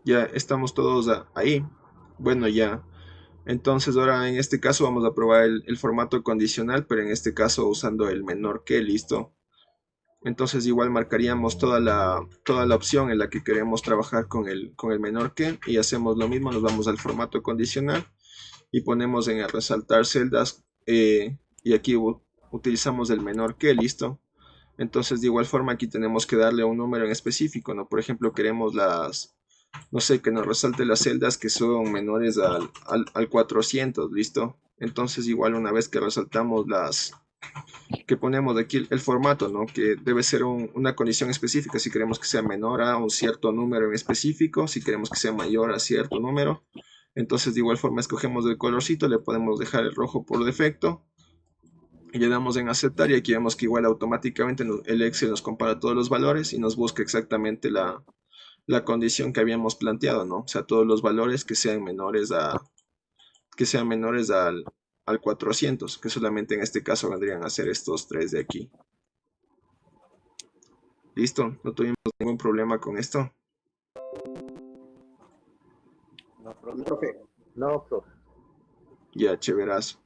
Ya estamos todos ahí. Bueno, ya. Entonces ahora en este caso vamos a probar el formato condicional, pero en este caso usando el menor que, listo. Entonces igual marcaríamos toda la opción en la que queremos trabajar con el menor que y hacemos lo mismo, nos vamos al formato condicional y ponemos en el resaltar celdas y aquí utilizamos el menor que, listo. Entonces de igual forma aquí tenemos que darle un número en específico, ¿no? Por ejemplo, queremos no sé, que nos resalte las celdas que son menores al 400, ¿listo? Entonces igual una vez que resaltamos que ponemos aquí el formato, ¿no? Que debe ser una condición específica, si queremos que sea menor a un cierto número en específico, si queremos que sea mayor a cierto número. Entonces de igual forma escogemos el colorcito, le podemos dejar el rojo por defecto y le damos en aceptar y aquí vemos que igual automáticamente el Excel nos compara todos los valores y nos busca exactamente la condición que habíamos planteado, ¿no? O sea, todos los valores que sean menores al 400, que solamente en este caso vendrían a ser estos tres de aquí. Listo, no tuvimos ningún problema con esto. No, No, profe. profe. No, profe. Ya, chéverazo.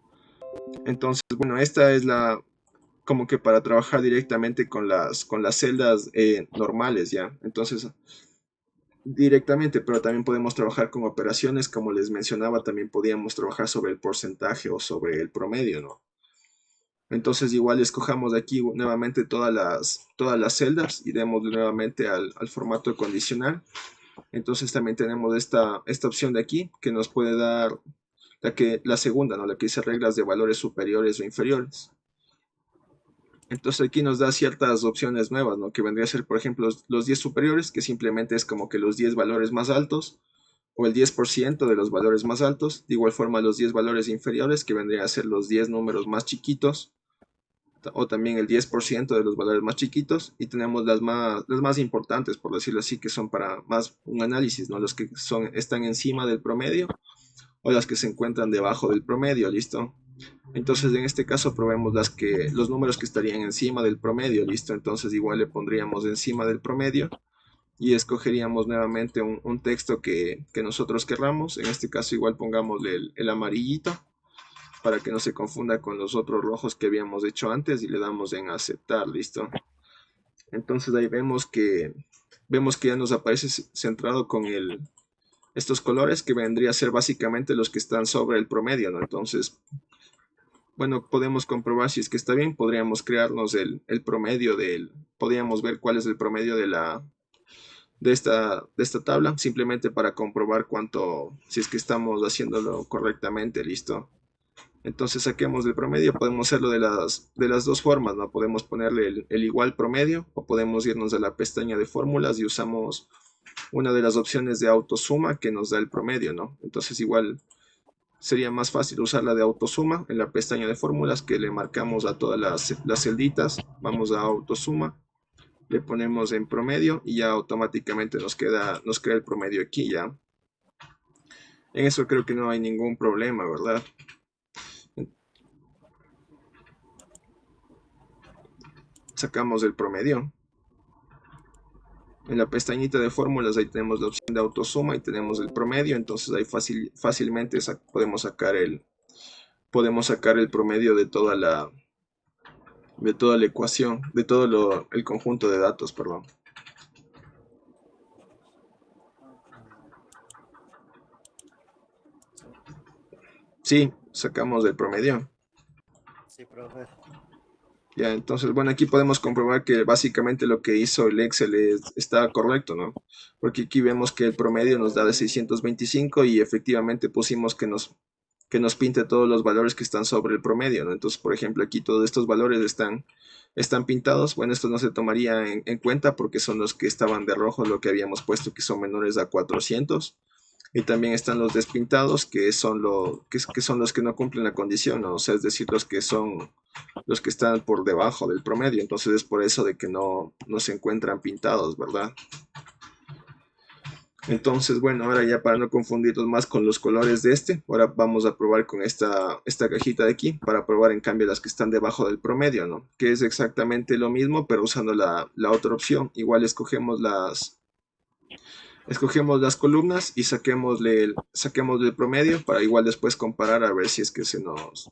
Entonces, bueno, esta es como que para trabajar directamente con las celdas normales, ¿ya? Entonces, directamente, pero también podemos trabajar con operaciones, como les mencionaba, también podíamos trabajar sobre el porcentaje o sobre el promedio, ¿no? Entonces igual escojamos aquí nuevamente todas las celdas y demos nuevamente al formato condicional. Entonces también tenemos esta opción de aquí que nos puede dar la segunda, ¿no? La que dice reglas de valores superiores o inferiores. Entonces aquí nos da ciertas opciones nuevas, ¿no? Que vendría a ser, por ejemplo, los 10 superiores, que simplemente es como que los 10 valores más altos, o el 10% de los valores más altos. De igual forma los 10 valores inferiores, que vendrían a ser los 10 números más chiquitos, o también el 10% de los valores más chiquitos, y tenemos las más importantes, por decirlo así, que son para más un análisis, ¿no? Los que están encima del promedio o las que se encuentran debajo del promedio, ¿listo? Entonces en este caso probemos los números que estarían encima del promedio, ¿listo? Entonces igual le pondríamos encima del promedio y escogeríamos nuevamente un texto que nosotros querramos. En este caso igual pongámosle el amarillito para que no se confunda con los otros rojos que habíamos hecho antes y le damos en aceptar, listo. Entonces ahí vemos que ya nos aparece centrado con estos colores que vendría a ser básicamente los que están sobre el promedio, ¿no? Entonces, bueno, podemos comprobar si es que está bien, podríamos crearnos el promedio podríamos ver cuál es el promedio de esta tabla, simplemente para comprobar si es que estamos haciéndolo correctamente, listo. Entonces saquemos el promedio, podemos hacerlo de las dos formas, ¿no? Podemos ponerle el igual promedio o podemos irnos a la pestaña de fórmulas y usamos una de las opciones de autosuma que nos da el promedio, ¿no? Entonces igual sería más fácil usar la de autosuma en la pestaña de fórmulas, que le marcamos a todas las celditas, vamos a autosuma, le ponemos en promedio y ya automáticamente nos crea el promedio aquí ya. En eso creo que no hay ningún problema, ¿verdad? Sacamos el promedio. En la pestañita de fórmulas ahí tenemos la opción de autosuma y tenemos el promedio, entonces ahí fácilmente podemos sacar el promedio de toda la ecuación, de todo el conjunto de datos, perdón. Sí, sacamos el promedio. Sí, profe. Ya, entonces, bueno, aquí podemos comprobar que básicamente lo que hizo el Excel está correcto, ¿no? Porque aquí vemos que el promedio nos da de 625 y efectivamente pusimos que nos pinte todos los valores que están sobre el promedio, ¿no? Entonces, por ejemplo, aquí todos estos valores están pintados. Bueno, esto no se tomaría en cuenta porque son los que estaban de rojo, lo que habíamos puesto que son menores a 400. Y también están los despintados, que son los que no cumplen la condición, ¿no? O sea, es decir, los que están por debajo del promedio. Entonces es por eso de que no se encuentran pintados, ¿verdad? Entonces, bueno, ahora ya para no confundirlos más con los colores de ahora vamos a probar con esta cajita de aquí, para probar en cambio las que están debajo del promedio, ¿no? Que es exactamente lo mismo, pero usando la otra opción. Igual escogemos las columnas y saquémosle el promedio para igual después comparar a ver si es que se nos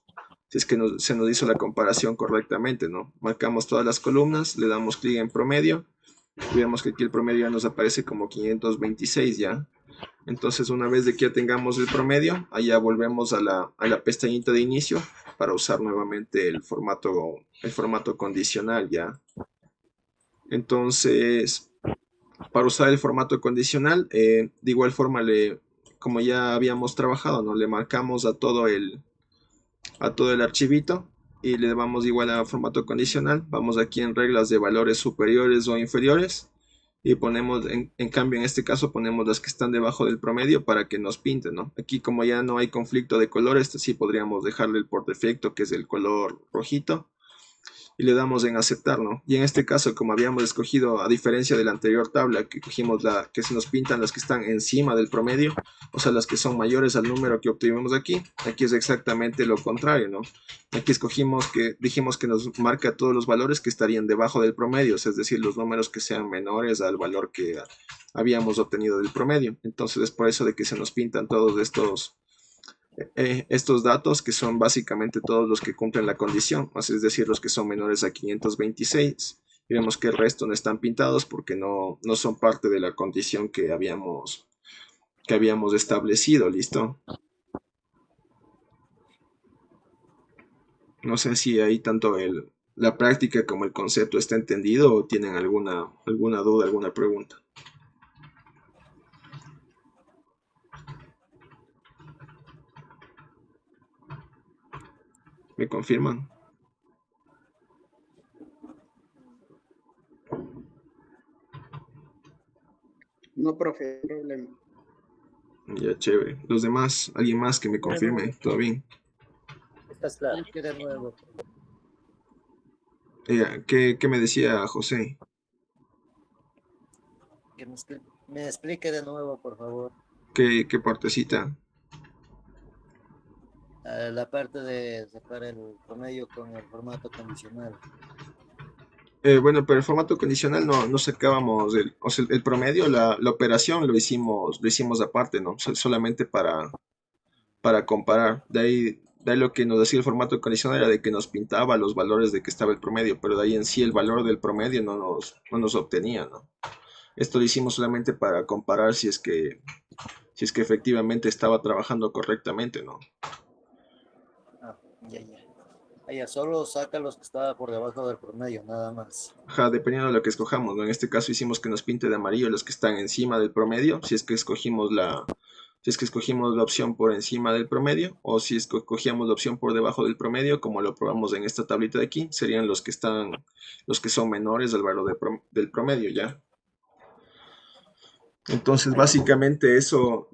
hizo la comparación correctamente, ¿no? Marcamos todas las columnas, le damos clic en promedio y vemos que aquí el promedio ya nos aparece como 526 ya. Entonces, una vez de que ya tengamos el promedio, allá volvemos a la pestañita de inicio para usar nuevamente el formato condicional ya. Entonces, para usar el formato condicional, de igual forma, como ya habíamos trabajado, ¿no? Le marcamos a todo el archivito y le damos igual a formato condicional. Vamos aquí en reglas de valores superiores o inferiores y ponemos, en cambio en este caso ponemos las que están debajo del promedio para que nos pinten, ¿no? Aquí como ya no hay conflicto de colores, sí podríamos dejarle el por defecto que es el color rojito y le damos en aceptar, ¿no? Y en este caso, como habíamos escogido, a diferencia de la anterior tabla, que cogimos que se nos pintan las que están encima del promedio, o sea, las que son mayores al número que obtuvimos aquí es exactamente lo contrario, ¿no? Aquí dijimos que nos marca todos los valores que estarían debajo del promedio, es decir, los números que sean menores al valor que habíamos obtenido del promedio. Entonces es por eso de que se nos pintan todos estos datos que son básicamente todos los que cumplen la condición, es decir, los que son menores a 526. Y vemos que el resto no están pintados porque no son parte de la condición que habíamos establecido, ¿listo? No sé si ahí tanto la práctica como el concepto está entendido o tienen alguna duda, alguna pregunta. ¿Me confirman? No, profe, no hay problema. Ya, chévere. Los demás, alguien más que me confirme, ¿todo bien? Estás claro. ¿Qué de nuevo? ¿Qué me decía José? Que me explique de nuevo, por favor. ¿Qué partecita? La parte de sacar el promedio con el formato condicional. Bueno, pero el formato condicional no sacábamos o sea, el promedio, la operación lo hicimos aparte, ¿no? Solamente para comparar. De ahí lo que nos decía el formato condicional era de que nos pintaba los valores de que estaba el promedio, pero de ahí en sí el valor del promedio no nos obtenía, ¿no? Esto lo hicimos solamente para comparar si es que efectivamente estaba trabajando correctamente, ¿no? Ah, ya. Ya, solo saca los que estaban por debajo del promedio, nada más. Ajá, dependiendo de lo que escojamos, ¿no? En este caso hicimos que nos pinte de amarillo los que están encima del promedio, si es que escogimos la opción por encima del promedio, o si escogíamos la opción por debajo del promedio, como lo probamos en esta tablita de aquí, serían los que son menores al valor del promedio, ¿ya? Entonces, básicamente de eso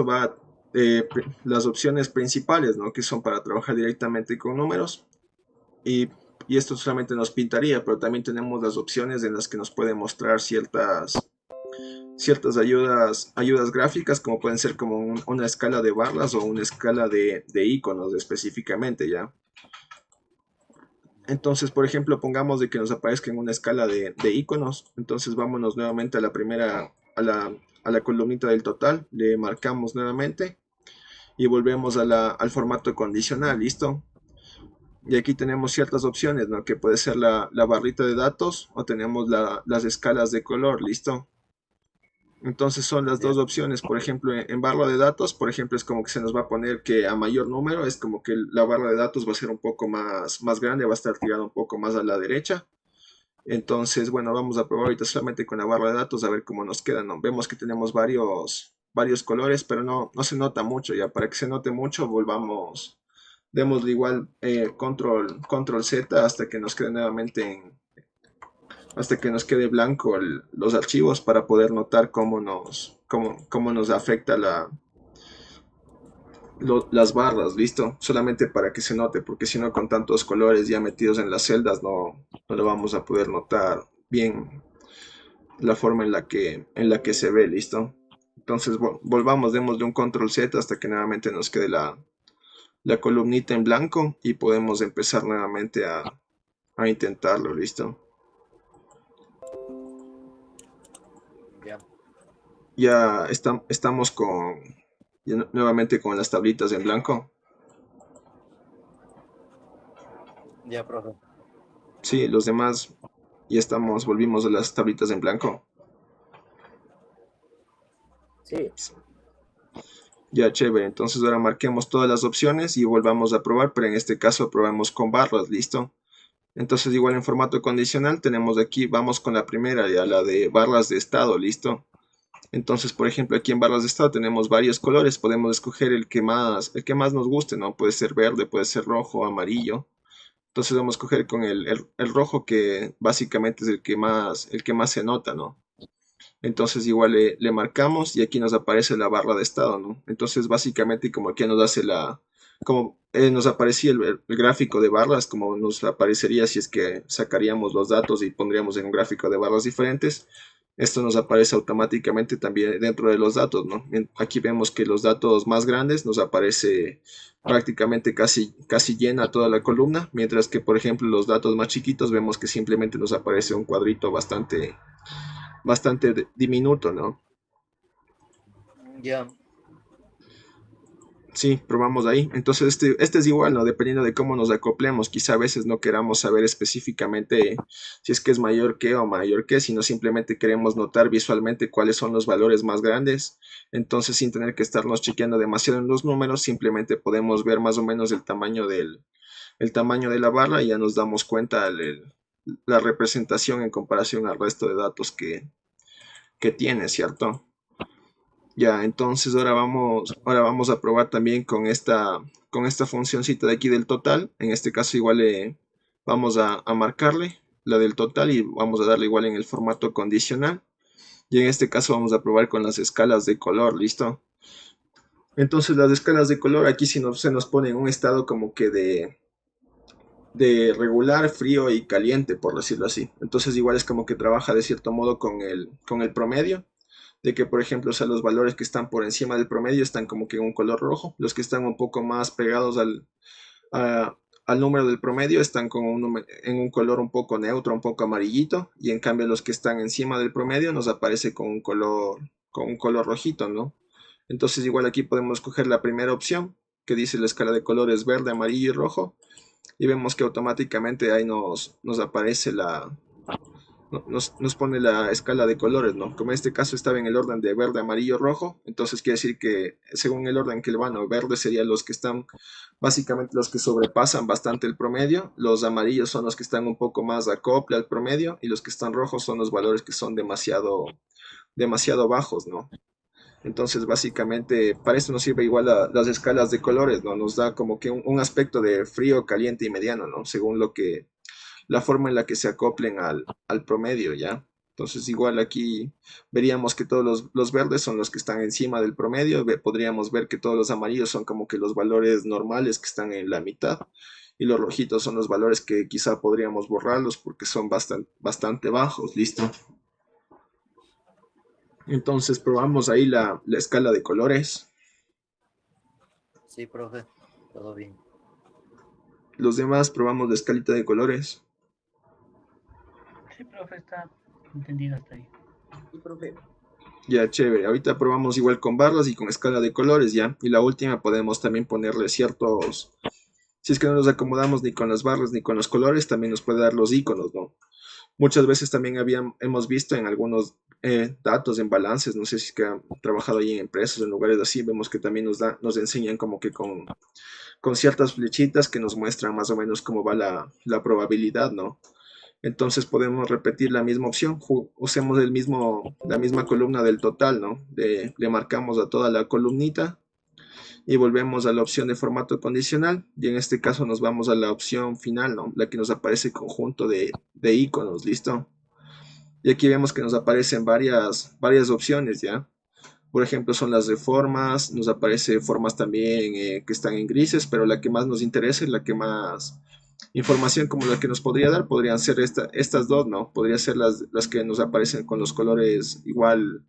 va las opciones principales, ¿no? Que son para trabajar directamente con números. Y esto solamente nos pintaría, pero también tenemos las opciones en las que nos puede mostrar ciertas ayudas gráficas, como pueden ser como una escala de barras o una escala de iconos específicamente, ¿ya? Entonces, por ejemplo, pongamos de que nos aparezca en una escala de iconos. Entonces, vámonos nuevamente a la primera, a la columnita del total, le marcamos nuevamente y volvemos al formato condicional, ¿listo? Y aquí tenemos ciertas opciones, ¿no? Que puede ser la barrita de datos o tenemos las escalas de color, ¿listo? Entonces son las dos opciones. Por ejemplo, en barra de datos, por ejemplo, es como que se nos va a poner que a mayor número es como que la barra de datos va a ser un poco más grande, va a estar tirada un poco más a la derecha. Entonces, bueno, vamos a probar ahorita solamente con la barra de datos a ver cómo nos queda, ¿no? Vemos que tenemos varios colores, pero no se nota mucho ya. Para que se note mucho, démosle igual control Z hasta que nos quede blanco los archivos para poder notar cómo nos afecta las barras, ¿listo? Solamente para que se note, porque si no con tantos colores ya metidos en las celdas no lo vamos a poder notar bien la forma en la que se ve, ¿listo? Entonces volvamos, démosle un control Z hasta que nuevamente nos quede la columnita en blanco y podemos empezar nuevamente a intentarlo, ¿listo? Ya. Ya estamos nuevamente con las tablitas en blanco. Ya, profe. Sí, los demás ya volvimos a las tablitas en blanco. Sí. Ya, chévere. Entonces ahora marquemos todas las opciones y volvamos a probar, pero en este caso probamos con barras, ¿listo? Entonces igual en formato condicional tenemos aquí, vamos con la primera, ya la de barras de estado, ¿listo? Entonces, por ejemplo, aquí en barras de estado tenemos varios colores, podemos escoger el que más nos guste, ¿no? Puede ser verde, puede ser rojo, amarillo. Entonces vamos a escoger con el rojo, que básicamente es el que más se nota, ¿no? Entonces igual le marcamos y aquí nos aparece la barra de estado, ¿no? Entonces básicamente como aquí nos hace como nos aparecía el gráfico de barras, como nos aparecería si es que sacaríamos los datos y pondríamos en un gráfico de barras diferentes. Esto nos aparece automáticamente también dentro de los datos, ¿no? Aquí vemos que los datos más grandes nos aparece prácticamente casi llena toda la columna, mientras que por ejemplo los datos más chiquitos vemos que simplemente nos aparece un cuadrito bastante diminuto, ¿no? Ya, Sí, probamos ahí. Entonces este es igual, ¿no? Dependiendo de cómo nos acoplemos. Quizá a veces no queramos saber específicamente si es que es mayor que o mayor que, sino simplemente queremos notar visualmente cuáles son los valores más grandes. Entonces, sin tener que estarnos chequeando demasiado en los números, simplemente podemos ver más o menos el tamaño de la barra y ya nos damos cuenta la representación en comparación al resto de datos que tiene, ¿cierto? Ya, entonces ahora vamos a probar también con esta funcioncita de aquí del total. En este caso igual vamos a marcarle la del total y vamos a darle igual en el formato condicional. Y en este caso vamos a probar con las escalas de color, ¿listo? Entonces las escalas de color aquí se nos pone en un estado como que de regular, frío y caliente, por decirlo así. Entonces igual es como que trabaja de cierto modo con el promedio, de que por ejemplo, o sea, los valores que están por encima del promedio están como que en un color rojo, los que están un poco más pegados al número del promedio están en un color un poco neutro, un poco amarillito, y en cambio los que están encima del promedio nos aparece con un color rojito, ¿no? Entonces igual aquí podemos coger la primera opción, que dice la escala de colores verde, amarillo y rojo, y vemos que automáticamente ahí nos aparece nos pone la escala de colores, ¿no? Como en este caso estaba en el orden de verde, amarillo, rojo, entonces quiere decir que según el orden que le van, ¿no? Verde serían los que están, básicamente los que sobrepasan bastante el promedio, los amarillos son los que están un poco más acople al promedio, y los que están rojos son los valores que son demasiado, demasiado bajos, ¿no? Entonces, básicamente, para eso nos sirve igual las escalas de colores, ¿no? Nos da como que un aspecto de frío, caliente y mediano, ¿no? Según la forma en la que se acoplen al promedio, ¿ya? Entonces, igual aquí veríamos que todos los verdes son los que están encima del promedio, podríamos ver que todos los amarillos son como que los valores normales que están en la mitad, y los rojitos son los valores que quizá podríamos borrarlos porque son bastante bajos, ¿listo? Entonces probamos ahí la escala de colores. sí, profe. Todo bien. Los demás probamos la escalita de colores. Sí, profe, está entendido hasta ahí. Sí, profe. Ya, chévere. Ahorita probamos igual con barras y con escala de colores, ya. Y la última podemos también ponerle ciertos. Si es que no nos acomodamos ni con las barras ni con los colores, también nos puede dar los iconos, ¿no? Muchas veces también hemos visto en algunos datos, en balances, no sé si es que han trabajado ahí en empresas o en lugares así, vemos que también nos enseñan como que con ciertas flechitas que nos muestran más o menos cómo va la probabilidad, ¿no? Entonces podemos repetir la misma opción, usemos la misma columna del total, ¿no? Le marcamos a toda la columnita y volvemos a la opción de formato condicional, y en este caso nos vamos a la opción final, ¿no? La que nos aparece conjunto de iconos, ¿listo? Y aquí vemos que nos aparecen varias opciones, ¿ya? Por ejemplo, son las de formas, nos aparece formas también que están en grises, pero la que más nos interesa y la que más información como la que nos podría dar podrían ser estas dos, ¿no? Podría ser las que nos aparecen con los colores igual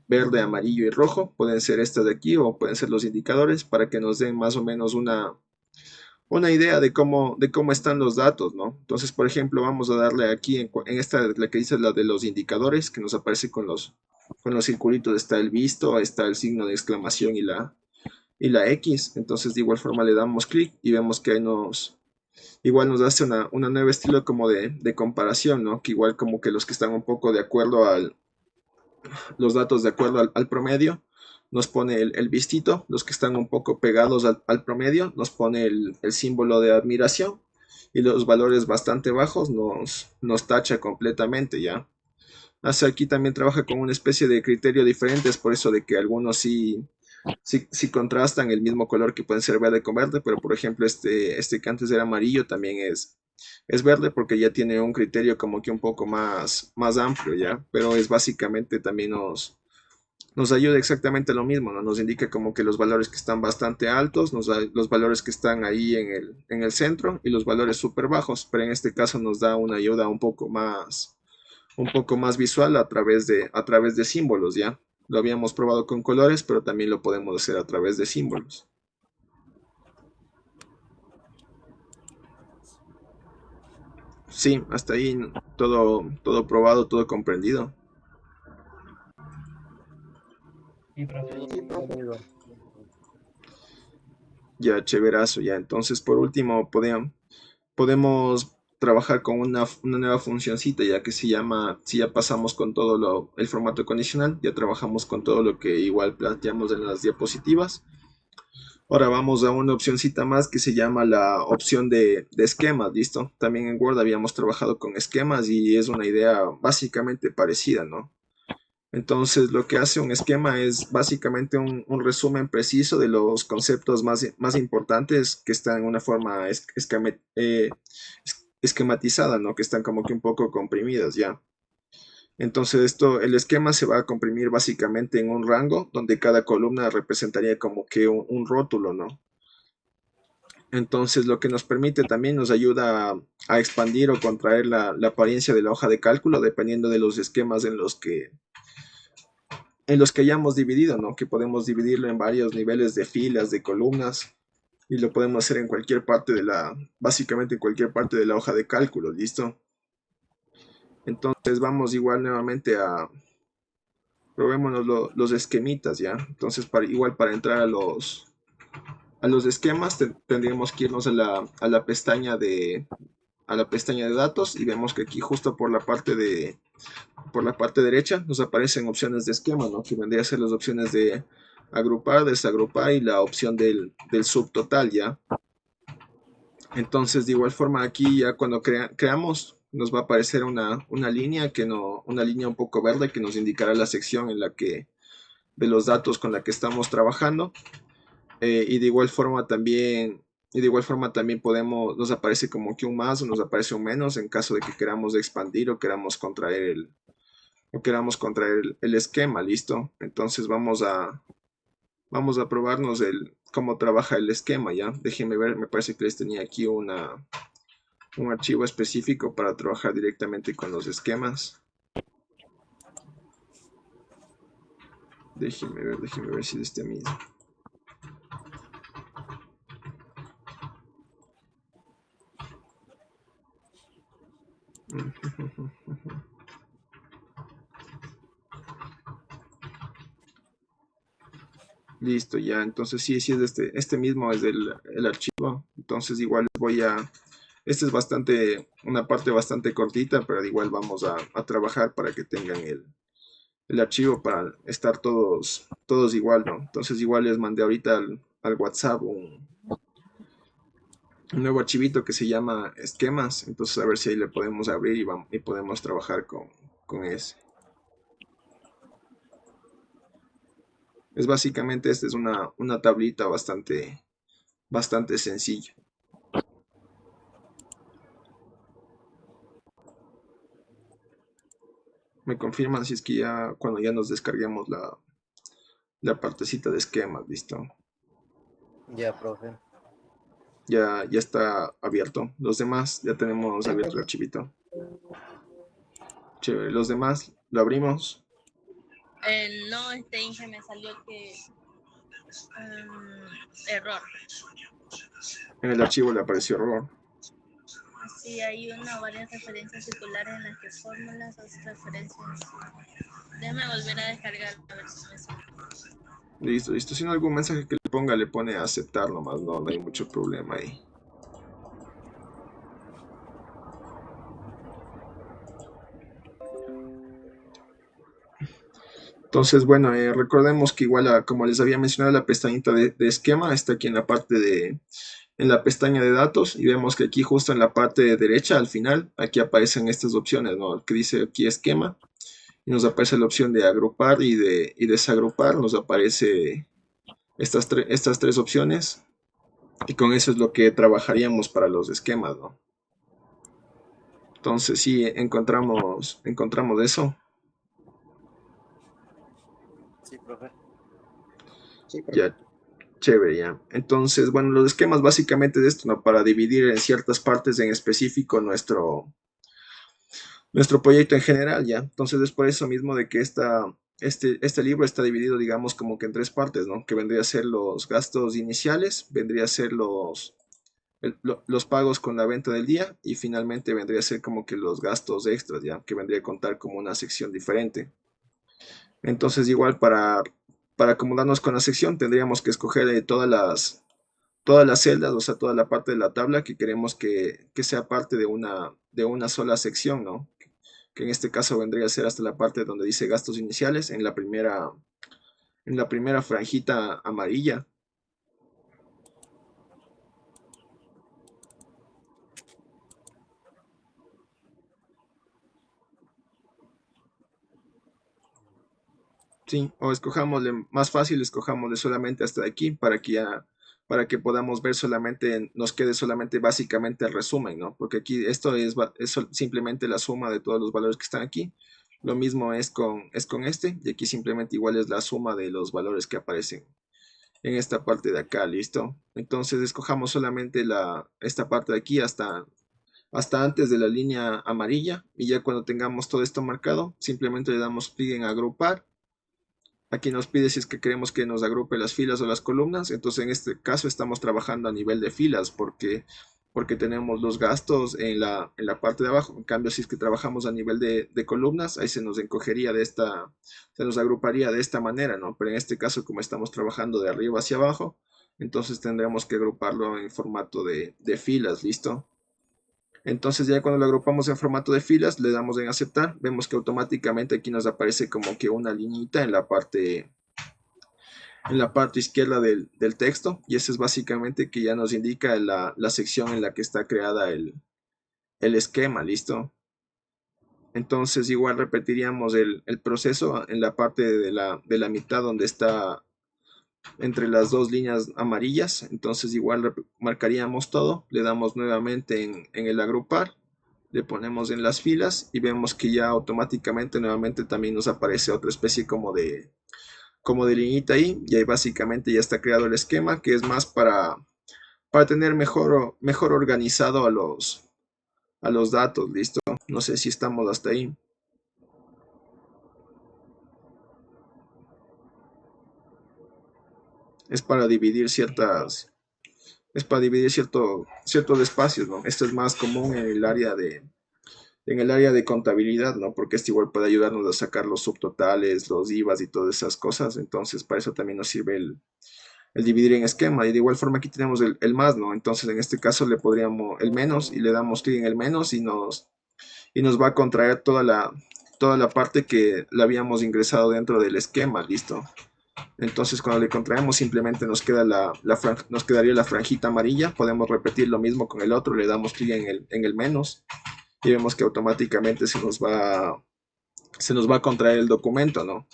verde, amarillo y rojo. Pueden ser estas de aquí o pueden ser los indicadores para que nos den más o menos una idea de cómo están los datos, ¿no? Entonces, por ejemplo, vamos a darle aquí en esta, la que dice la de los indicadores, que nos aparece con los circulitos, está el visto, está el signo de exclamación y la X. Entonces, de igual forma le damos clic y vemos que ahí igual nos hace una nueva estilo como de comparación, ¿no? Que igual como que los que están un poco de acuerdo los datos de acuerdo al promedio, nos pone el vistito, los que están un poco pegados al promedio, nos pone el símbolo de admiración y los valores bastante bajos nos tacha completamente, ¿ya? Hace aquí también trabaja con una especie de criterio diferente, es por eso de que algunos sí contrastan el mismo color que pueden ser verde con verde, pero por ejemplo este que antes era amarillo también es verde porque ya tiene un criterio como que un poco más amplio, ¿ya? Pero es básicamente también nos ayuda exactamente lo mismo, ¿no? Nos indica como que los valores que están bastante altos, nos da los valores que están ahí en el centro y los valores súper bajos, pero en este caso nos da una ayuda un poco más visual a través de símbolos, ¿ya? Lo habíamos probado con colores, pero también lo podemos hacer a través de símbolos. Sí, hasta ahí todo probado, todo comprendido. Sí, profe. Sí, profe. Amigo. Ya, chéverazo, ya. Entonces, por último, podemos trabajar con una nueva funcioncita, ya que se llama, si ya pasamos con el formato condicional, ya trabajamos con todo lo que igual planteamos en las diapositivas. Ahora vamos a una opcióncita más que se llama la opción de esquemas, ¿listo? También en Word habíamos trabajado con esquemas y es una idea básicamente parecida, ¿no? Entonces, lo que hace un esquema es básicamente un resumen preciso de los conceptos más importantes que están en una forma esquematizada, ¿no? Que están como que un poco comprimidas ya. Entonces, el esquema se va a comprimir básicamente en un rango donde cada columna representaría como que un rótulo, ¿no? Entonces, lo que nos permite también nos ayuda a expandir o contraer la apariencia de la hoja de cálculo dependiendo de los esquemas en los que hayamos dividido, ¿no? Que podemos dividirlo en varios niveles de filas, de columnas, y lo podemos hacer en cualquier parte básicamente en cualquier parte de la hoja de cálculo, ¿listo? Entonces vamos igual nuevamente probémonos los esquemitas, ¿ya? Entonces igual para entrar a los esquemas tendríamos que irnos a la pestaña a la pestaña de datos y vemos que aquí justo por la parte derecha nos aparecen opciones de esquema, ¿no? Que vendría a ser las opciones de agrupar, desagrupar y la opción del subtotal, ¿ya? Entonces, de igual forma, aquí ya cuando creamos, nos va a aparecer una línea una línea un poco verde que nos indicará la sección de los datos con la que estamos trabajando. Y de igual forma también, nos aparece como que un más o nos aparece un menos en caso de que queramos expandir o queramos contraer el esquema, ¿listo? Entonces vamos a probarnos cómo trabaja el esquema, ¿ya? Déjenme ver, me parece que les tenía aquí un archivo específico para trabajar directamente con los esquemas. Déjenme ver si es este mismo. Listo, ya, entonces sí es este mismo es el archivo, entonces igual este es una parte bastante cortita, pero igual vamos a trabajar para que tengan el archivo para estar todos igual, ¿no? Entonces igual les mandé ahorita al WhatsApp un nuevo archivito que se llama esquemas, entonces a ver si ahí le podemos abrir y podemos trabajar con ese. Es básicamente, esta es una tablita bastante sencilla. Me confirman si es que ya, cuando ya nos descarguemos la partecita de esquemas, ¿listo? Ya, profe. Ya está abierto. Los demás ya tenemos Sí, abierto el profe. archivito. Chévere. Los demás lo abrimos. No, Inge, me salió que Error. En el archivo le apareció error. Sí, hay una o varias referencias circulares en las que fórmulas o referencias. Déjame volver a descargar a ver si me sale. Listo, listo. Si no, algún mensaje que le ponga, le pone a aceptar nomás, no hay mucho problema ahí. Entonces, bueno, recordemos que igual, como les había mencionado, la pestañita de esquema está aquí en la parte en la pestaña de datos, y vemos que aquí justo en la parte derecha, al final, aquí aparecen estas opciones, ¿no? Que dice aquí esquema, y nos aparece la opción de agrupar y desagrupar, nos aparece estas tres opciones, y con eso es lo que trabajaríamos para los esquemas, ¿no? Entonces, sí, encontramos eso. Sí, profe. Sí, profe. Ya, chévere, ya. Entonces, bueno, los esquemas básicamente de esto, ¿no? Para dividir en ciertas partes en específico nuestro proyecto en general, ¿ya? Entonces es por eso mismo de que este libro está dividido, digamos, como que en tres partes, ¿no? Que vendría a ser los gastos iniciales, vendría a ser los pagos con la venta del día, y finalmente vendría a ser como que los gastos extras, ¿ya? Que vendría a contar como una sección diferente. Entonces, igual para acomodarnos con la sección, tendríamos que escoger todas las celdas, o sea, toda la parte de la tabla que queremos que sea parte de una sola sección, ¿no? Que en este caso vendría a ser hasta la parte donde dice gastos iniciales, en la primera franjita amarilla. Sí, o escojámosle más fácil, escojámosle solamente hasta aquí para que podamos ver solamente, nos quede solamente básicamente el resumen, ¿no? Porque aquí esto es simplemente la suma de todos los valores que están aquí. Lo mismo es con este, y aquí simplemente igual es la suma de los valores que aparecen en esta parte de acá, ¿listo? Entonces escojamos solamente esta parte de aquí hasta antes de la línea amarilla, y ya cuando tengamos todo esto marcado, simplemente le damos clic en agrupar. Aquí nos pide si es que queremos que nos agrupe las filas o las columnas. Entonces en este caso estamos trabajando a nivel de filas porque tenemos los gastos en la parte de abajo. En cambio, si es que trabajamos a nivel de columnas, ahí se nos encogería se nos agruparía de esta manera, ¿no? Pero en este caso, como estamos trabajando de arriba hacia abajo, entonces tendremos que agruparlo en formato de filas, ¿listo? Entonces ya cuando lo agrupamos en formato de filas, le damos en aceptar. Vemos que automáticamente aquí nos aparece como que una liñita en la parte izquierda del texto, y eso es básicamente que ya nos indica la sección en la que está creada el esquema, ¿listo? Entonces igual repetiríamos el proceso en la parte de la mitad donde está entre las dos líneas amarillas. Entonces igual marcaríamos todo, le damos nuevamente en el agrupar, le ponemos en las filas, y vemos que ya automáticamente nuevamente también nos aparece otra especie como de liñita ahí, y ahí básicamente ya está creado el esquema, que es más para tener mejor organizado a los datos, ¿listo? No sé si estamos hasta ahí. Es para dividir ciertos espacios, ¿no? Esto es más común en el área de contabilidad, ¿no? Porque esto igual puede ayudarnos a sacar los subtotales, los IVAs y todas esas cosas. Entonces, para eso también nos sirve el dividir en esquema. Y de igual forma aquí tenemos el más, ¿no? Entonces, en este caso le podríamos el menos, y le damos clic en el menos, y nos va a contraer toda la parte que la habíamos ingresado dentro del esquema, ¿listo? Entonces, cuando le contraemos, simplemente nos quedaría la franjita amarilla. Podemos repetir lo mismo con el otro, le damos clic en el menos, y vemos que automáticamente se nos va a contraer el documento, ¿no?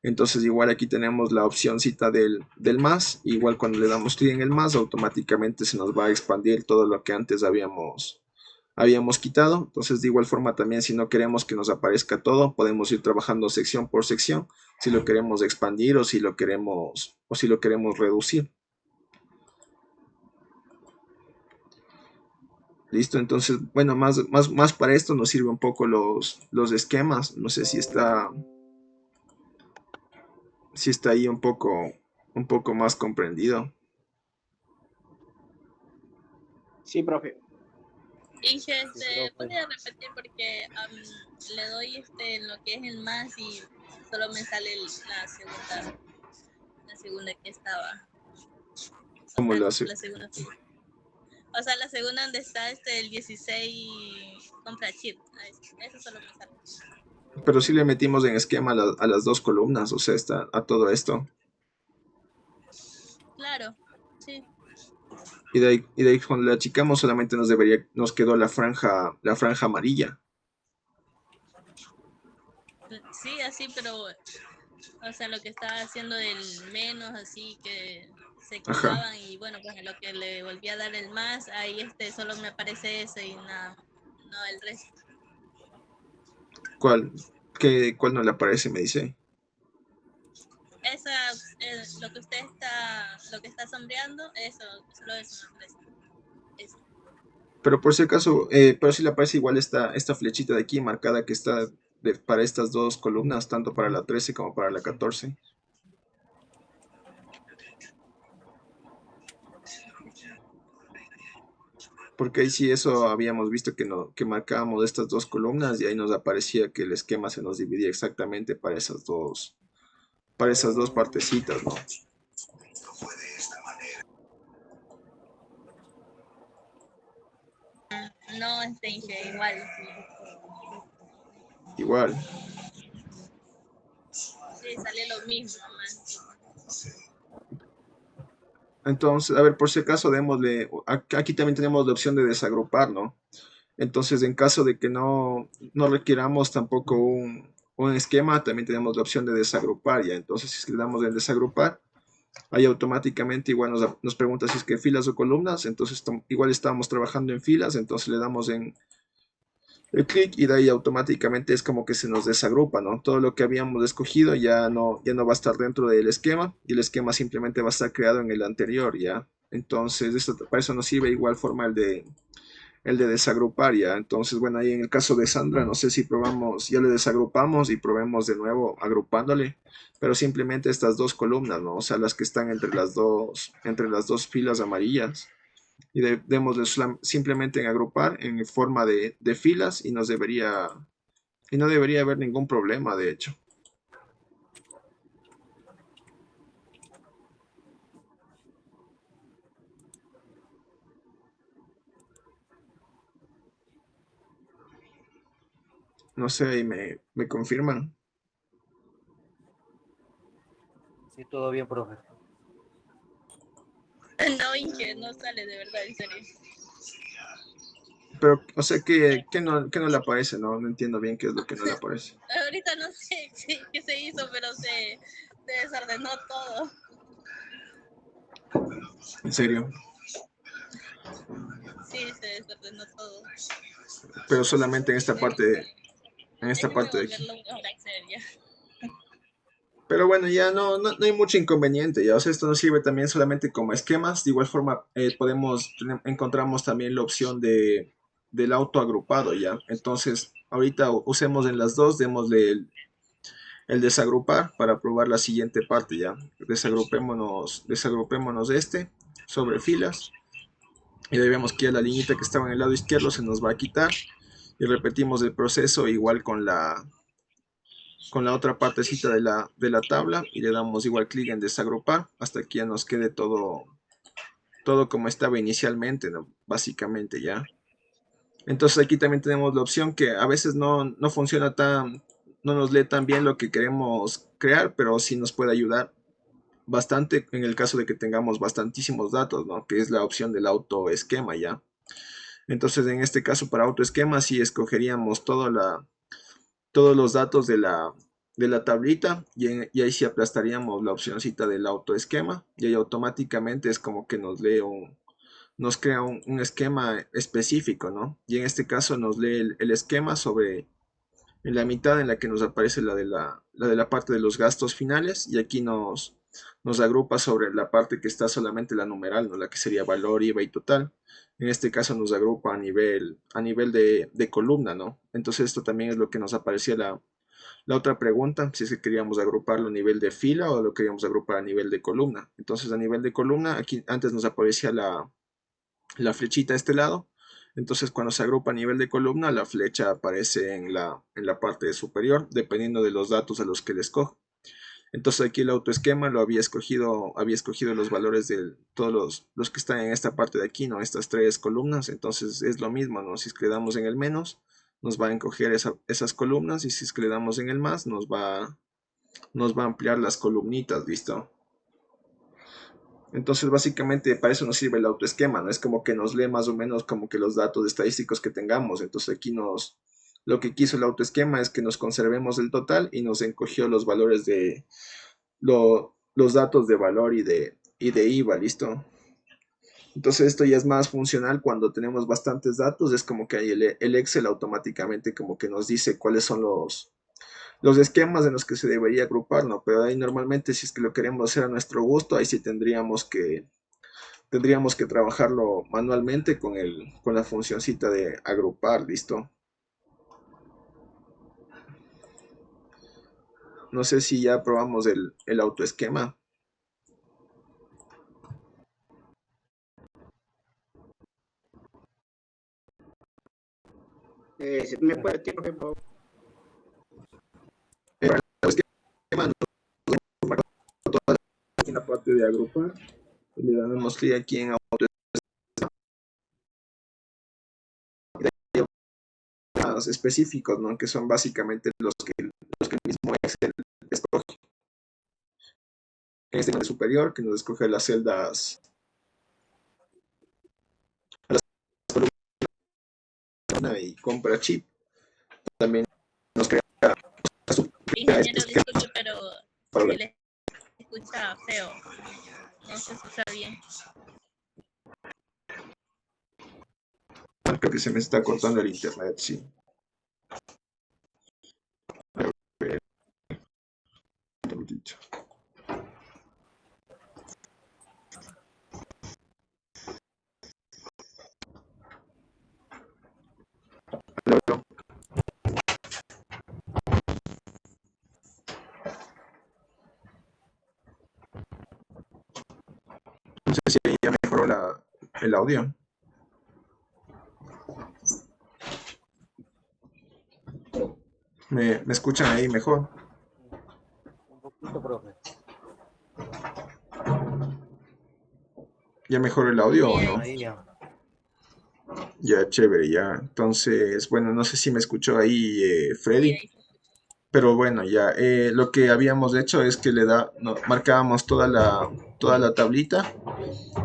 Entonces igual aquí tenemos la opcióncita del más. Igual cuando le damos clic en el más, automáticamente se nos va a expandir todo lo que antes habíamos quitado. Entonces de igual forma también, si no queremos que nos aparezca todo, podemos ir trabajando sección por sección, si lo queremos expandir o si lo queremos reducir. Listo, entonces, bueno, más para esto nos sirve un poco los esquemas. No sé si está ahí un poco un poco más comprendido. Sí, profe. Inge, profe. podría repetir porque le doy en lo que es el más y solo me sale la segunda que estaba. O ¿Cómo sea, lo hace? la segunda fila. O sea, la segunda donde está el 16 compra chip. Eso solo me sale. Pero sí le metimos en esquema a las dos columnas, o sea, está a todo esto. Claro, sí. Y de ahí cuando le achicamos solamente nos quedó la franja amarilla. Sí, así, pero, o sea, lo que estaba haciendo del menos, así que se Ajá. equivocaban y bueno, pues lo que le volví a dar el más, ahí solo me aparece eso y nada, no el resto. ¿Cuál? ¿Cuál no le aparece? Me dice. Esa, lo que está sombreando, solo eso me aparece. Eso. Pero por si acaso, pero si le aparece igual esta flechita de aquí marcada que está para estas dos columnas, tanto para la 13 como para la 14. Porque ahí sí eso habíamos visto que marcábamos estas dos columnas y ahí nos aparecía que el esquema se nos dividía exactamente para esas dos partecitas, ¿no? No, igual. Igual. Sí, sale lo mismo, más. Entonces, a ver, por si acaso, aquí también tenemos la opción de desagrupar, ¿no? Entonces, en caso de que no requiramos tampoco un esquema, también tenemos la opción de desagrupar, ¿ya? Entonces, si es que le damos en desagrupar, ahí automáticamente igual nos pregunta si es que filas o columnas, entonces igual estábamos trabajando en filas, entonces le damos en el clic y de ahí automáticamente es como que se nos desagrupa, ¿no? Todo lo que habíamos escogido ya no va a estar dentro del esquema y el esquema simplemente va a estar creado en el anterior, ¿ya? Entonces, para eso nos sirve igual forma el de desagrupar, ¿ya? Entonces, bueno, ahí en el caso de Sandra, no sé si probamos, ya le desagrupamos y probemos de nuevo agrupándole, pero simplemente estas dos columnas, ¿no? O sea, las que están entre las dos filas amarillas y démosle simplemente en agrupar en forma de filas y no debería haber ningún problema, de hecho. No sé, ahí me confirman. Sí, todo bien, profe. No, Inge, no sale de verdad, en serio. Pero, o sea, que no le aparece, ¿no? No entiendo bien qué es lo que no le aparece. Ahorita no sé qué se hizo, pero se desordenó todo. En serio. Sí, se desordenó todo. Pero solamente en esta parte, Déjeme de aquí. volverlo a hacer ya. Pero bueno, ya no hay mucho inconveniente, ya, o sea, esto nos sirve también solamente como esquemas. De igual forma, encontramos también la opción del auto agrupado, ya. Entonces, ahorita usemos en las dos, démosle el desagrupar para probar la siguiente parte, ya. Desagrupémonos sobre filas. Y ahí vemos que ya la liñita que estaba en el lado izquierdo se nos va a quitar. Y repetimos el proceso igual con la otra partecita de la tabla y le damos igual clic en desagrupar hasta que ya nos quede todo como estaba inicialmente, ¿no? Básicamente ya. Entonces aquí también tenemos la opción que a veces no funciona no nos lee tan bien lo que queremos crear, pero sí nos puede ayudar bastante en el caso de que tengamos bastantísimos datos, ¿no? Que es la opción del auto esquema ya. Entonces en este caso para auto esquema sí escogeríamos todos los datos de la tablita y ahí sí aplastaríamos la opcióncita del autoesquema y ahí automáticamente es como que nos crea un esquema específico, ¿no? Y en este caso nos lee el esquema en la mitad en la que nos aparece la de la parte de los gastos finales y aquí nos agrupa sobre la parte que está solamente la numeral, ¿no? La que sería valor, IVA y total. En este caso nos agrupa a nivel de columna, ¿no? Entonces esto también es lo que nos aparecía la otra pregunta, si es que queríamos agruparlo a nivel de fila o lo queríamos agrupar a nivel de columna. Entonces a nivel de columna, aquí antes nos aparecía la flechita a este lado. Entonces cuando se agrupa a nivel de columna, la flecha aparece en la parte superior, dependiendo de los datos a los que le escojo. Entonces aquí el autoesquema lo había escogido los valores de todos los que están en esta parte de aquí, ¿no? Estas tres columnas. Entonces es lo mismo, ¿no? Si es que le damos en el menos, nos va a encoger esas columnas, y si es que le damos en el más, nos va a ampliar las columnitas, ¿listo? Entonces básicamente para eso nos sirve el autoesquema, ¿no? Es como que nos lee más o menos como que los datos estadísticos que tengamos. Entonces aquí lo que quiso el autoesquema es que nos conservemos el total y nos encogió los valores de los datos de valor y de IVA, ¿listo? Entonces esto ya es más funcional cuando tenemos bastantes datos. Es como que ahí el Excel automáticamente como que nos dice cuáles son los esquemas en los que se debería agrupar, ¿no? Pero ahí normalmente si es que lo queremos hacer a nuestro gusto, ahí sí tendríamos que trabajarlo manualmente con la funcioncita de agrupar, ¿listo? No sé si ya probamos el autoesquema. Si me puede decir, profe, por favor. El autoesquema nos agrupa toda la parte de agrupar. Le damos clic aquí en autoesquemas específicos, ¿no? Que son básicamente los que el mismo Excel escoge. En este canal superior, que nos escoge las celdas, las columnas y compra chip. También nos crea Ingeniero, disculpe, pero se le escucha feo. No se escucha bien. creo que se me está cortando el internet, sí. A ver, un momentito. Aló, aló. No sé si ahí ya mejoró el audio. ¿Me escuchan ahí mejor? Un poquito, profe. ¿Ya mejoró el audio o Sí, no? Ahí ya. Ya, chévere, ya. Entonces, bueno, no sé si me escuchó ahí sí, Freddy, ahí se escucha. pero bueno, ya. Lo que habíamos hecho es que marcábamos toda la tablita,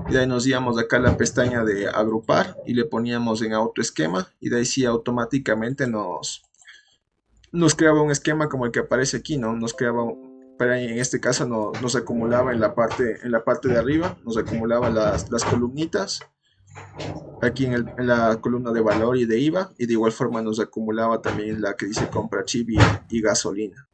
y de ahí nos íbamos acá a la pestaña de agrupar y le poníamos en autoesquema, y de ahí sí automáticamente nos creaba un esquema como el que aparece aquí, ¿no? Pero en este caso nos acumulaba en la parte de arriba, nos acumulaba las columnitas, aquí en la columna de valor y de IVA, y de igual forma nos acumulaba también la que dice compra chip y gasolina.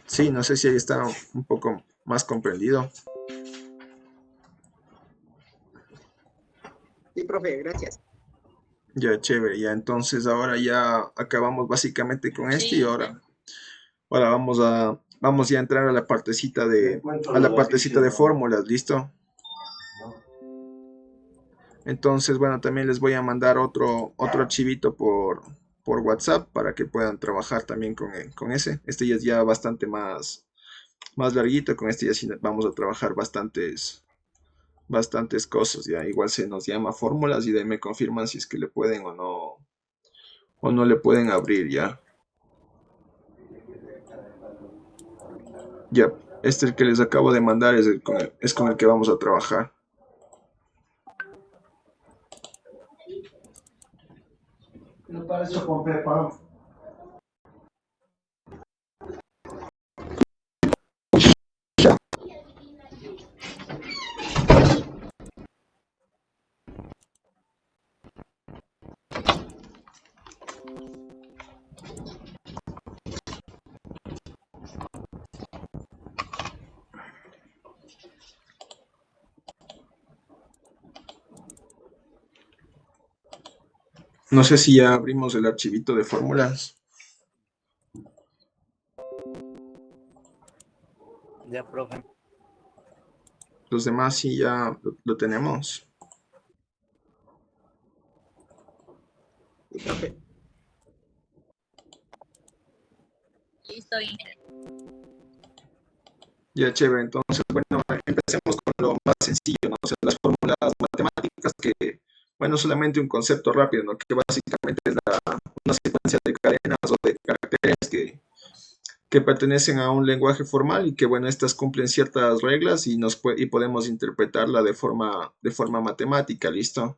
Sí, no sé si ahí está un poco más comprendido. Sí, profe, gracias. Ya, chévere, ya entonces ahora ya acabamos básicamente con este, y Sí, sí. ahora vamos ya a entrar a la partecita de fórmulas, ¿listo? Entonces, bueno, también les voy a mandar otro archivito por WhatsApp para que puedan trabajar también con ese. Este ya es ya bastante más larguito. Con este ya sí vamos a trabajar bastantes cosas. Ya igual se nos llama fórmulas, y de ahí me confirman si es que le pueden o no le pueden abrir ya. Ya, este el que les acabo de mandar es con el que vamos a trabajar. No para eso compré pan. No sé si ya abrimos el archivito de fórmulas. Ya, profe. Los demás sí ya lo tenemos. Sí, profe. Listo, Inge. Ya, chévere. Entonces, bueno, empecemos con lo más sencillo, ¿no? O sea, las fórmulas matemáticas que, bueno, solamente un concepto rápido, ¿no? Que básicamente es una secuencia de cadenas o de caracteres que pertenecen a un lenguaje formal y que, bueno, estas cumplen ciertas reglas y podemos interpretarla de forma matemática, ¿listo?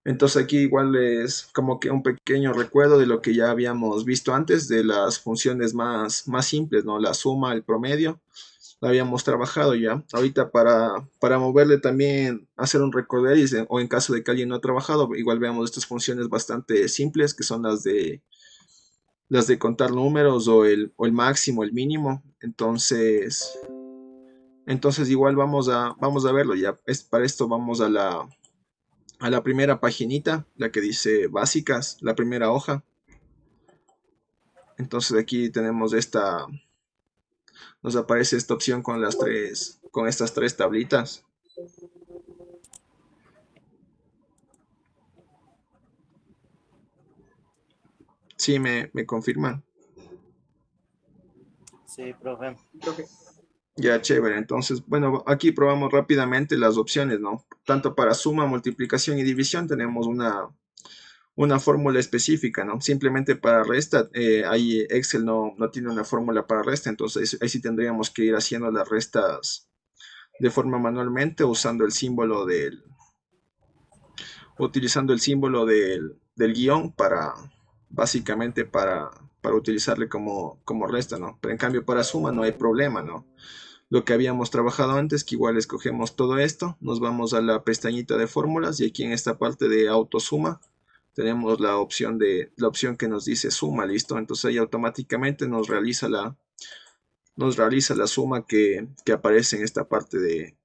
Entonces aquí igual es como que un pequeño recuerdo de lo que ya habíamos visto antes de las funciones más simples, ¿no? La suma, el promedio, lo habíamos trabajado ya. Ahorita para moverle también, hacer un recorderis o en caso de que alguien no ha trabajado, igual veamos estas funciones bastante simples que son las de contar números o el máximo, el mínimo. Entonces igual vamos a verlo ya. Para esto vamos a la primera paginita, la que dice básicas, la primera hoja. Entonces aquí tenemos nos aparece esta opción con estas tres tablitas. Sí, me confirman. Sí, profe. Profe. Ya, chévere. Entonces, bueno, aquí probamos rápidamente las opciones, ¿no? Tanto para suma, multiplicación y división tenemos una fórmula específica, ¿no? Simplemente para resta, ahí Excel no tiene una fórmula para resta, entonces ahí sí tendríamos que ir haciendo las restas de forma manualmente utilizando el símbolo del guión básicamente para utilizarle como resta, ¿no? Pero en cambio para suma no hay problema, ¿no? Lo que habíamos trabajado antes, que igual escogemos todo esto, nos vamos a la pestañita de fórmulas y aquí en esta parte de autosuma tenemos la opción que nos dice suma, listo. Entonces ahí automáticamente nos realiza la suma que aparece en esta parte de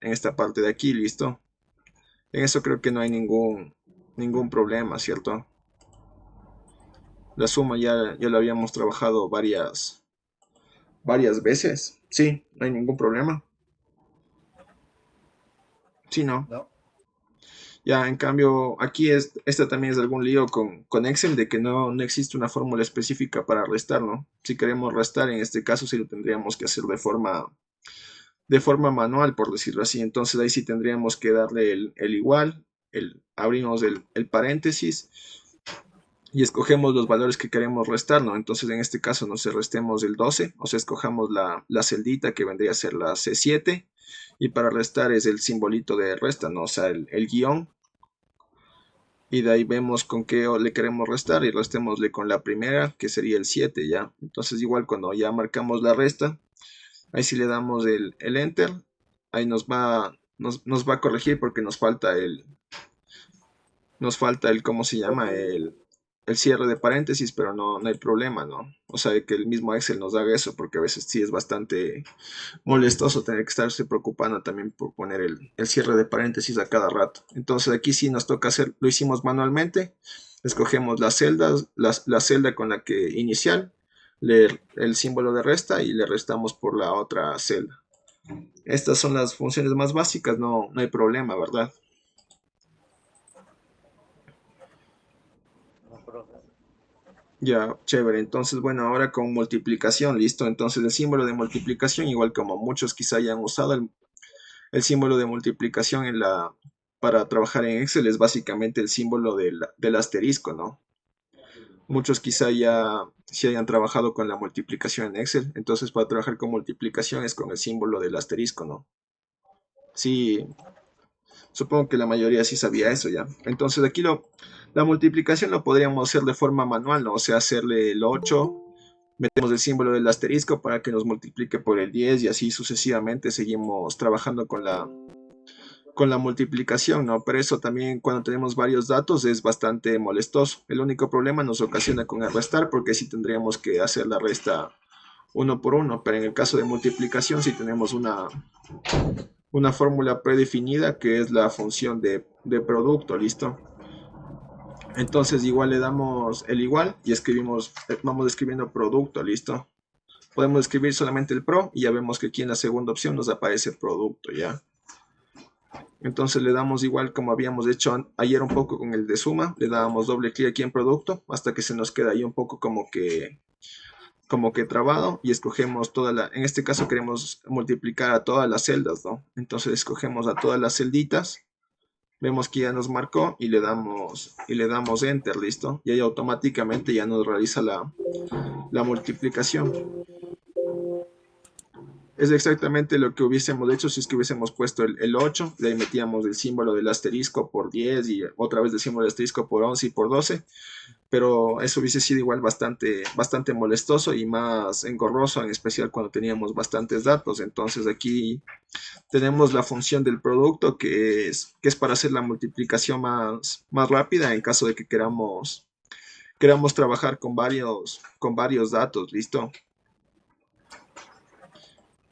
aquí, listo. En eso creo que no hay ningún problema, ¿cierto? La suma ya la habíamos trabajado varias veces. Sí, no hay ningún problema. Sí, no. No. Ya, en cambio, aquí esta también es algún lío con Excel de que no existe una fórmula específica para restar, ¿no? Si queremos restar, en este caso sí lo tendríamos que hacer de forma manual, por decirlo así. Entonces ahí sí tendríamos que darle el igual, abrimos el paréntesis y escogemos los valores que queremos restar, ¿no? Entonces en este caso nos restemos el 12, o sea, escojamos la celdita que vendría a ser la C7 y para restar es el simbolito de resta, ¿no? O sea, el guión. Y de ahí vemos con qué le queremos restar y restémosle con la primera, que sería el 7, ¿ya? Entonces igual cuando ya marcamos la resta, ahí sí le damos el enter, ahí nos va a corregir porque nos falta ¿cómo se llama? El cierre de paréntesis, pero no hay problema, ¿no? O sea, que el mismo Excel nos haga eso, porque a veces sí es bastante molestoso tener que estarse preocupando también por poner el cierre de paréntesis a cada rato. Entonces aquí sí nos toca hacer, lo hicimos manualmente, escogemos las celdas, la celda con la que inicial, leer el símbolo de resta y le restamos por la otra celda. Estas son las funciones más básicas, no hay problema, ¿verdad? Ya, chévere. Entonces, bueno, ahora con multiplicación, listo. Entonces, el símbolo de multiplicación, igual como muchos quizá hayan usado el símbolo de multiplicación para trabajar en Excel, es básicamente el símbolo del asterisco, ¿no? Muchos quizá ya sí hayan trabajado con la multiplicación en Excel. Entonces, para trabajar con multiplicación es con el símbolo del asterisco, ¿no? Sí, supongo que la mayoría sí sabía eso ya. Entonces, aquí la multiplicación lo podríamos hacer de forma manual, ¿no? O sea, hacerle el 8, metemos el símbolo del asterisco para que nos multiplique por el 10 y así sucesivamente seguimos trabajando con la multiplicación, ¿no? Pero eso también cuando tenemos varios datos es bastante molestoso. El único problema nos ocasiona con el restar porque sí tendríamos que hacer la resta uno por uno, pero en el caso de multiplicación sí tenemos una fórmula predefinida que es la función de producto, ¿listo? Entonces igual le damos el igual y escribimos, vamos escribiendo producto, listo. Podemos escribir solamente el pro y ya vemos que aquí en la segunda opción nos aparece producto, ¿ya? Entonces le damos igual como habíamos hecho ayer un poco con el de suma, le dábamos doble clic aquí en producto hasta que se nos queda ahí un poco como que trabado y escogemos toda la, en este caso queremos multiplicar a todas las celdas, ¿no? Entonces escogemos a todas las celditas, vemos que ya nos marcó y le damos enter, listo, y ahí automáticamente ya nos realiza la multiplicación. Es exactamente lo que hubiésemos hecho si es que hubiésemos puesto el 8, de ahí metíamos el símbolo del asterisco por 10 y otra vez el símbolo del asterisco por 11 y por 12, pero eso hubiese sido igual bastante molestoso y más engorroso, en especial cuando teníamos bastantes datos. Entonces aquí tenemos la función del producto que es para hacer la multiplicación más rápida en caso de que queramos trabajar con varios datos, ¿listo?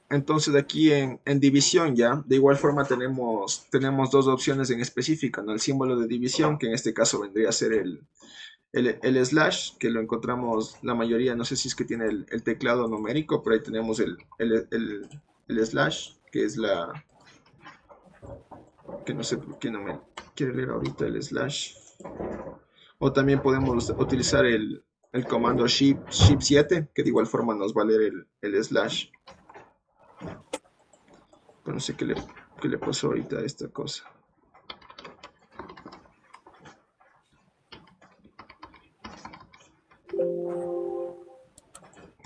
Entonces aquí en división ya, de igual forma tenemos dos opciones en específica, ¿no? El símbolo de división, que en este caso vendría a ser el slash, que lo encontramos la mayoría, no sé si es que tiene el teclado numérico, pero ahí tenemos el slash, que es la, que no sé por qué no me quiere leer ahorita el slash. O también podemos utilizar el comando shift 7, que de igual forma nos va a leer el slash. Pero no sé qué le pasó ahorita a esta cosa.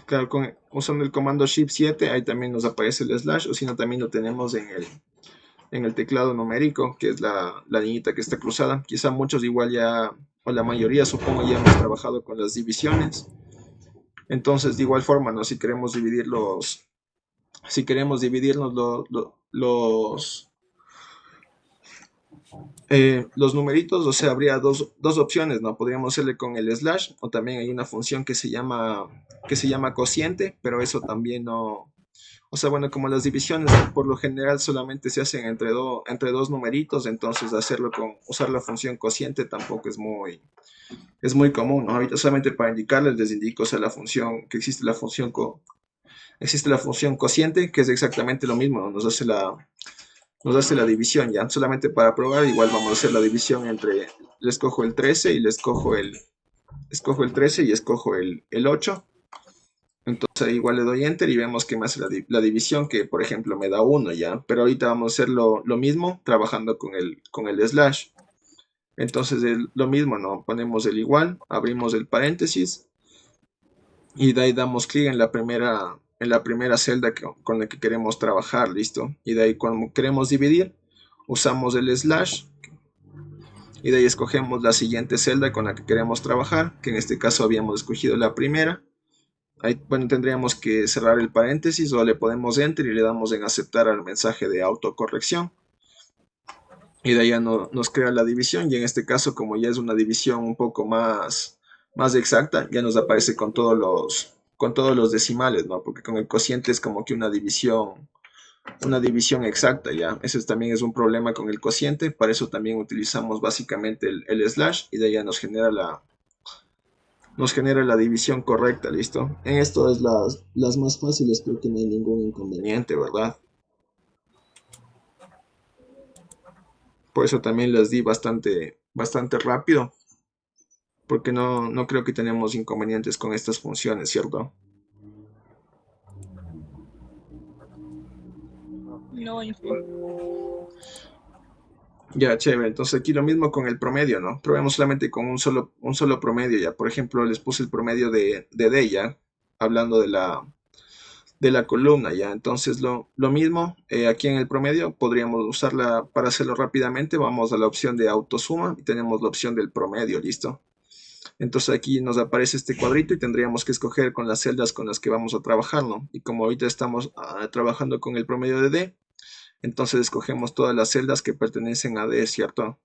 Claro, usando el comando Shift 7, ahí también nos aparece el slash, o si no, también lo tenemos en el teclado numérico, que es la niñita que está cruzada. Quizá muchos igual ya, o la mayoría supongo, ya hemos trabajado con las divisiones. Entonces, de igual forma, ¿no? Si queremos dividirnos los numeritos, o sea, habría dos opciones, ¿no? Podríamos hacerle con el slash, o también hay una función que se llama cociente, pero eso también no, o sea, bueno, como las divisiones por lo general solamente se hacen entre dos numeritos, entonces usar la función cociente tampoco es muy común, ¿no? Ahorita solamente para indicarles les indico, o sea, la función, que existe la función cociente, que es exactamente lo mismo, ¿no? Nos hace la división, ya. Solamente para probar, igual vamos a hacer la división entre, le escojo el 13 y le escojo el 13 y escojo el 8. Entonces igual le doy enter y vemos que me hace la división, que por ejemplo me da 1 ya. Pero ahorita vamos a hacer lo mismo trabajando con el slash. Entonces lo mismo, ¿no? Ponemos el igual, abrimos el paréntesis y de ahí damos clic en la primera celda con la que queremos trabajar, listo. Y de ahí cuando queremos dividir, usamos el slash y de ahí escogemos la siguiente celda con la que queremos trabajar, que en este caso habíamos escogido la primera. Ahí, bueno, tendríamos que cerrar el paréntesis o le ponemos enter y le damos en aceptar al mensaje de autocorrección. Y de ahí ya nos crea la división, y en este caso, como ya es una división un poco más exacta, ya nos aparece con todos los decimales, ¿no? Porque con el cociente es como que una división exacta, ¿ya? Ese también es un problema con el cociente, para eso también utilizamos básicamente el slash, y de ahí ya nos genera la división correcta, ¿listo? En esto es las más fáciles, creo que no hay ningún inconveniente, ¿verdad? Por eso también las di bastante rápido, porque no creo que tenemos inconvenientes con estas funciones, ¿cierto? No, Ya, chévere. Entonces aquí lo mismo con el promedio, ¿no? Probemos solamente con un solo promedio ya. Por ejemplo, les puse el promedio de D ya, hablando de la columna ya. Entonces lo mismo, aquí en el promedio podríamos usarla para hacerlo rápidamente. Vamos a la opción de autosuma y tenemos la opción del promedio, ¿listo? Entonces aquí nos aparece este cuadrito y tendríamos que escoger con las celdas con las que vamos a trabajar, ¿no? Y como ahorita estamos trabajando con el promedio de D, entonces escogemos todas las celdas que pertenecen a D, ¿cierto?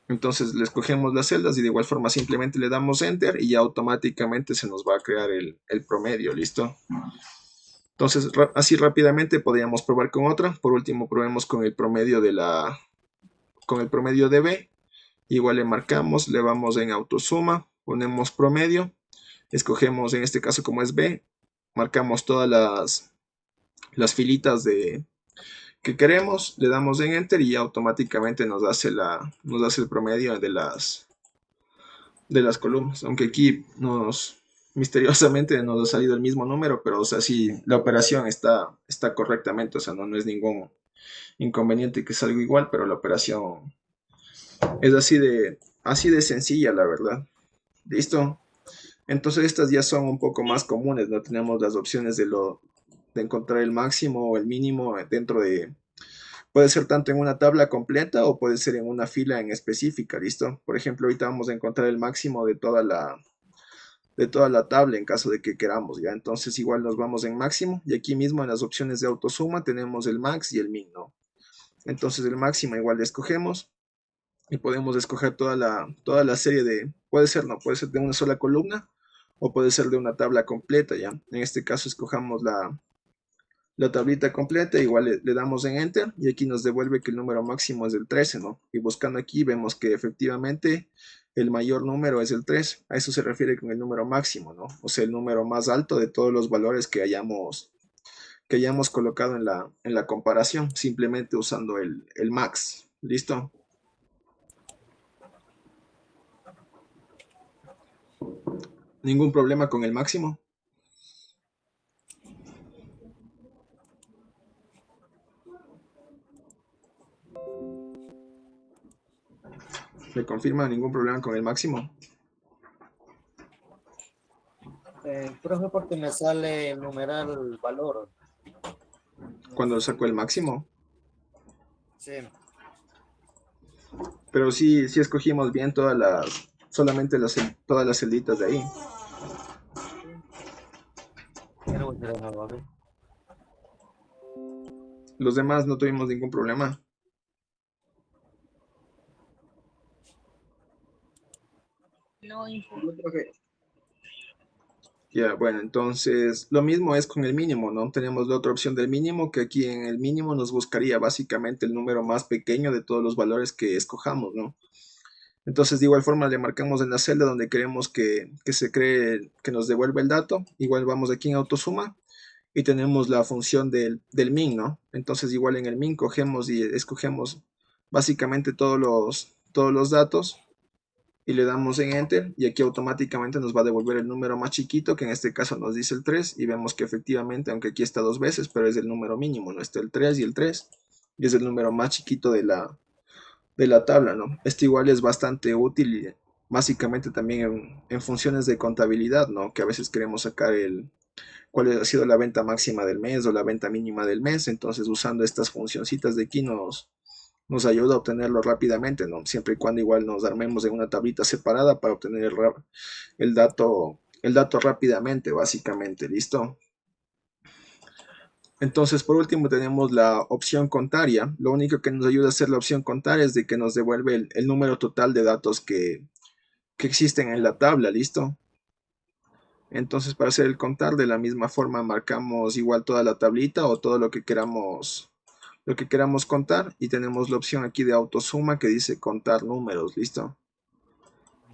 Entonces le escogemos las celdas y de igual forma simplemente le damos enter y ya automáticamente se nos va a crear el promedio, ¿listo? Entonces así rápidamente podríamos probar con otra. Por último probemos con el promedio de B. igual le marcamos, le vamos en autosuma, ponemos promedio, escogemos en este caso como es B, marcamos todas las filitas que queremos, le damos en enter y automáticamente nos hace el promedio de las columnas, aunque aquí misteriosamente nos ha salido el mismo número, pero o sea, sí, la operación está correctamente, o sea, no es ningún inconveniente que salga igual, pero la operación es así de sencilla, la verdad. ¿Listo? Entonces estas ya son un poco más comunes, no tenemos las opciones de encontrar el máximo o el mínimo puede ser tanto en una tabla completa o puede ser en una fila en específica, ¿listo? Por ejemplo, ahorita vamos a encontrar el máximo de toda la tabla en caso de que queramos, ¿ya? Entonces igual nos vamos en máximo y aquí mismo en las opciones de autosuma tenemos el max y el min, ¿no? Entonces el máximo igual le escogemos y podemos escoger toda la serie puede ser de una sola columna o puede ser de una tabla completa, ¿ya? En este caso escojamos la tablita completa, igual le damos en enter y aquí nos devuelve que el número máximo es el 13, ¿no? Y buscando aquí vemos que efectivamente el mayor número es el 3, a eso se refiere con el número máximo, ¿no? O sea, el número más alto de todos los valores que hayamos colocado en la comparación, simplemente usando el max, ¿listo? ¿Ningún problema con el máximo? ¿Me confirma ningún problema con el máximo? Profe, porque me sale el numeral valor. Cuando saco el máximo. Sí. Pero sí escogimos bien solamente todas las celditas de ahí. Quiero volver de nuevo, a ver. Los demás no tuvimos ningún problema. No, info. No, profe. Ya, bueno, entonces lo mismo es con el mínimo, ¿no? Tenemos la otra opción del mínimo, que aquí en el mínimo nos buscaría básicamente el número más pequeño de todos los valores que escojamos, ¿no? Entonces de igual forma le marcamos en la celda donde queremos que se cree, que nos devuelva el dato. Igual vamos aquí en autosuma y tenemos la función del min, ¿no? Entonces igual en el min cogemos y escogemos básicamente todos los datos y le damos en enter y aquí automáticamente nos va a devolver el número más chiquito, que en este caso nos dice el 3, y vemos que efectivamente, aunque aquí está dos veces, pero es el número mínimo, no está el 3 y el 3, y es el número más chiquito de la tabla, ¿no? Este igual es bastante útil básicamente también en funciones de contabilidad, ¿no? Que a veces queremos sacar cuál ha sido la venta máxima del mes o la venta mínima del mes, entonces usando estas funcioncitas de aquí nos ayuda a obtenerlo rápidamente, ¿no? Siempre y cuando igual nos armemos en una tablita separada para obtener el dato rápidamente, básicamente, ¿listo? Entonces, por último, tenemos la opción contaria. Lo único que nos ayuda a hacer la opción contaria es de que nos devuelve el número total de datos que existen en la tabla, ¿listo? Entonces, para hacer el contar, de la misma forma marcamos igual toda la tablita o todo lo que queramos contar y tenemos la opción aquí de autosuma que dice contar números, ¿listo?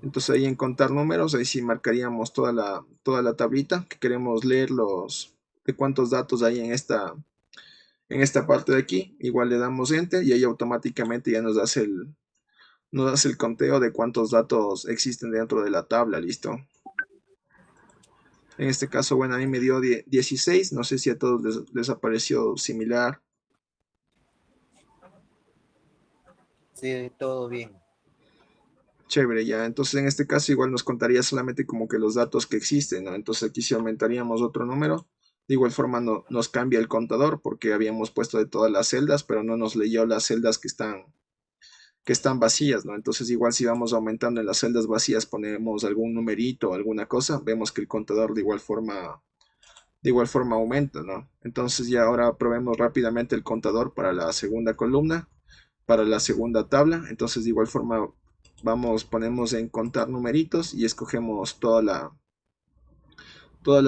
Entonces ahí en contar números, ahí sí marcaríamos toda la tablita que queremos leer de cuántos datos hay en esta parte de aquí. Igual le damos enter y ahí automáticamente ya nos hace el conteo de cuántos datos existen dentro de la tabla, ¿listo? En este caso, bueno, a mí me dio 16, no sé si a todos les apareció similar. Sí, todo bien. Chévere, ya. Entonces en este caso igual nos contaría solamente como que los datos que existen, ¿no? Entonces aquí si aumentaríamos otro número, de igual forma nos cambia el contador porque habíamos puesto de todas las celdas, pero no nos leyó las celdas que están vacías, ¿no? Entonces igual si vamos aumentando en las celdas vacías, ponemos algún numerito o alguna cosa, vemos que el contador de igual forma aumenta, ¿no? Entonces ya ahora probemos rápidamente el contador para la segunda columna, para la segunda tabla. Entonces de igual forma ponemos en contar numeritos y escogemos toda la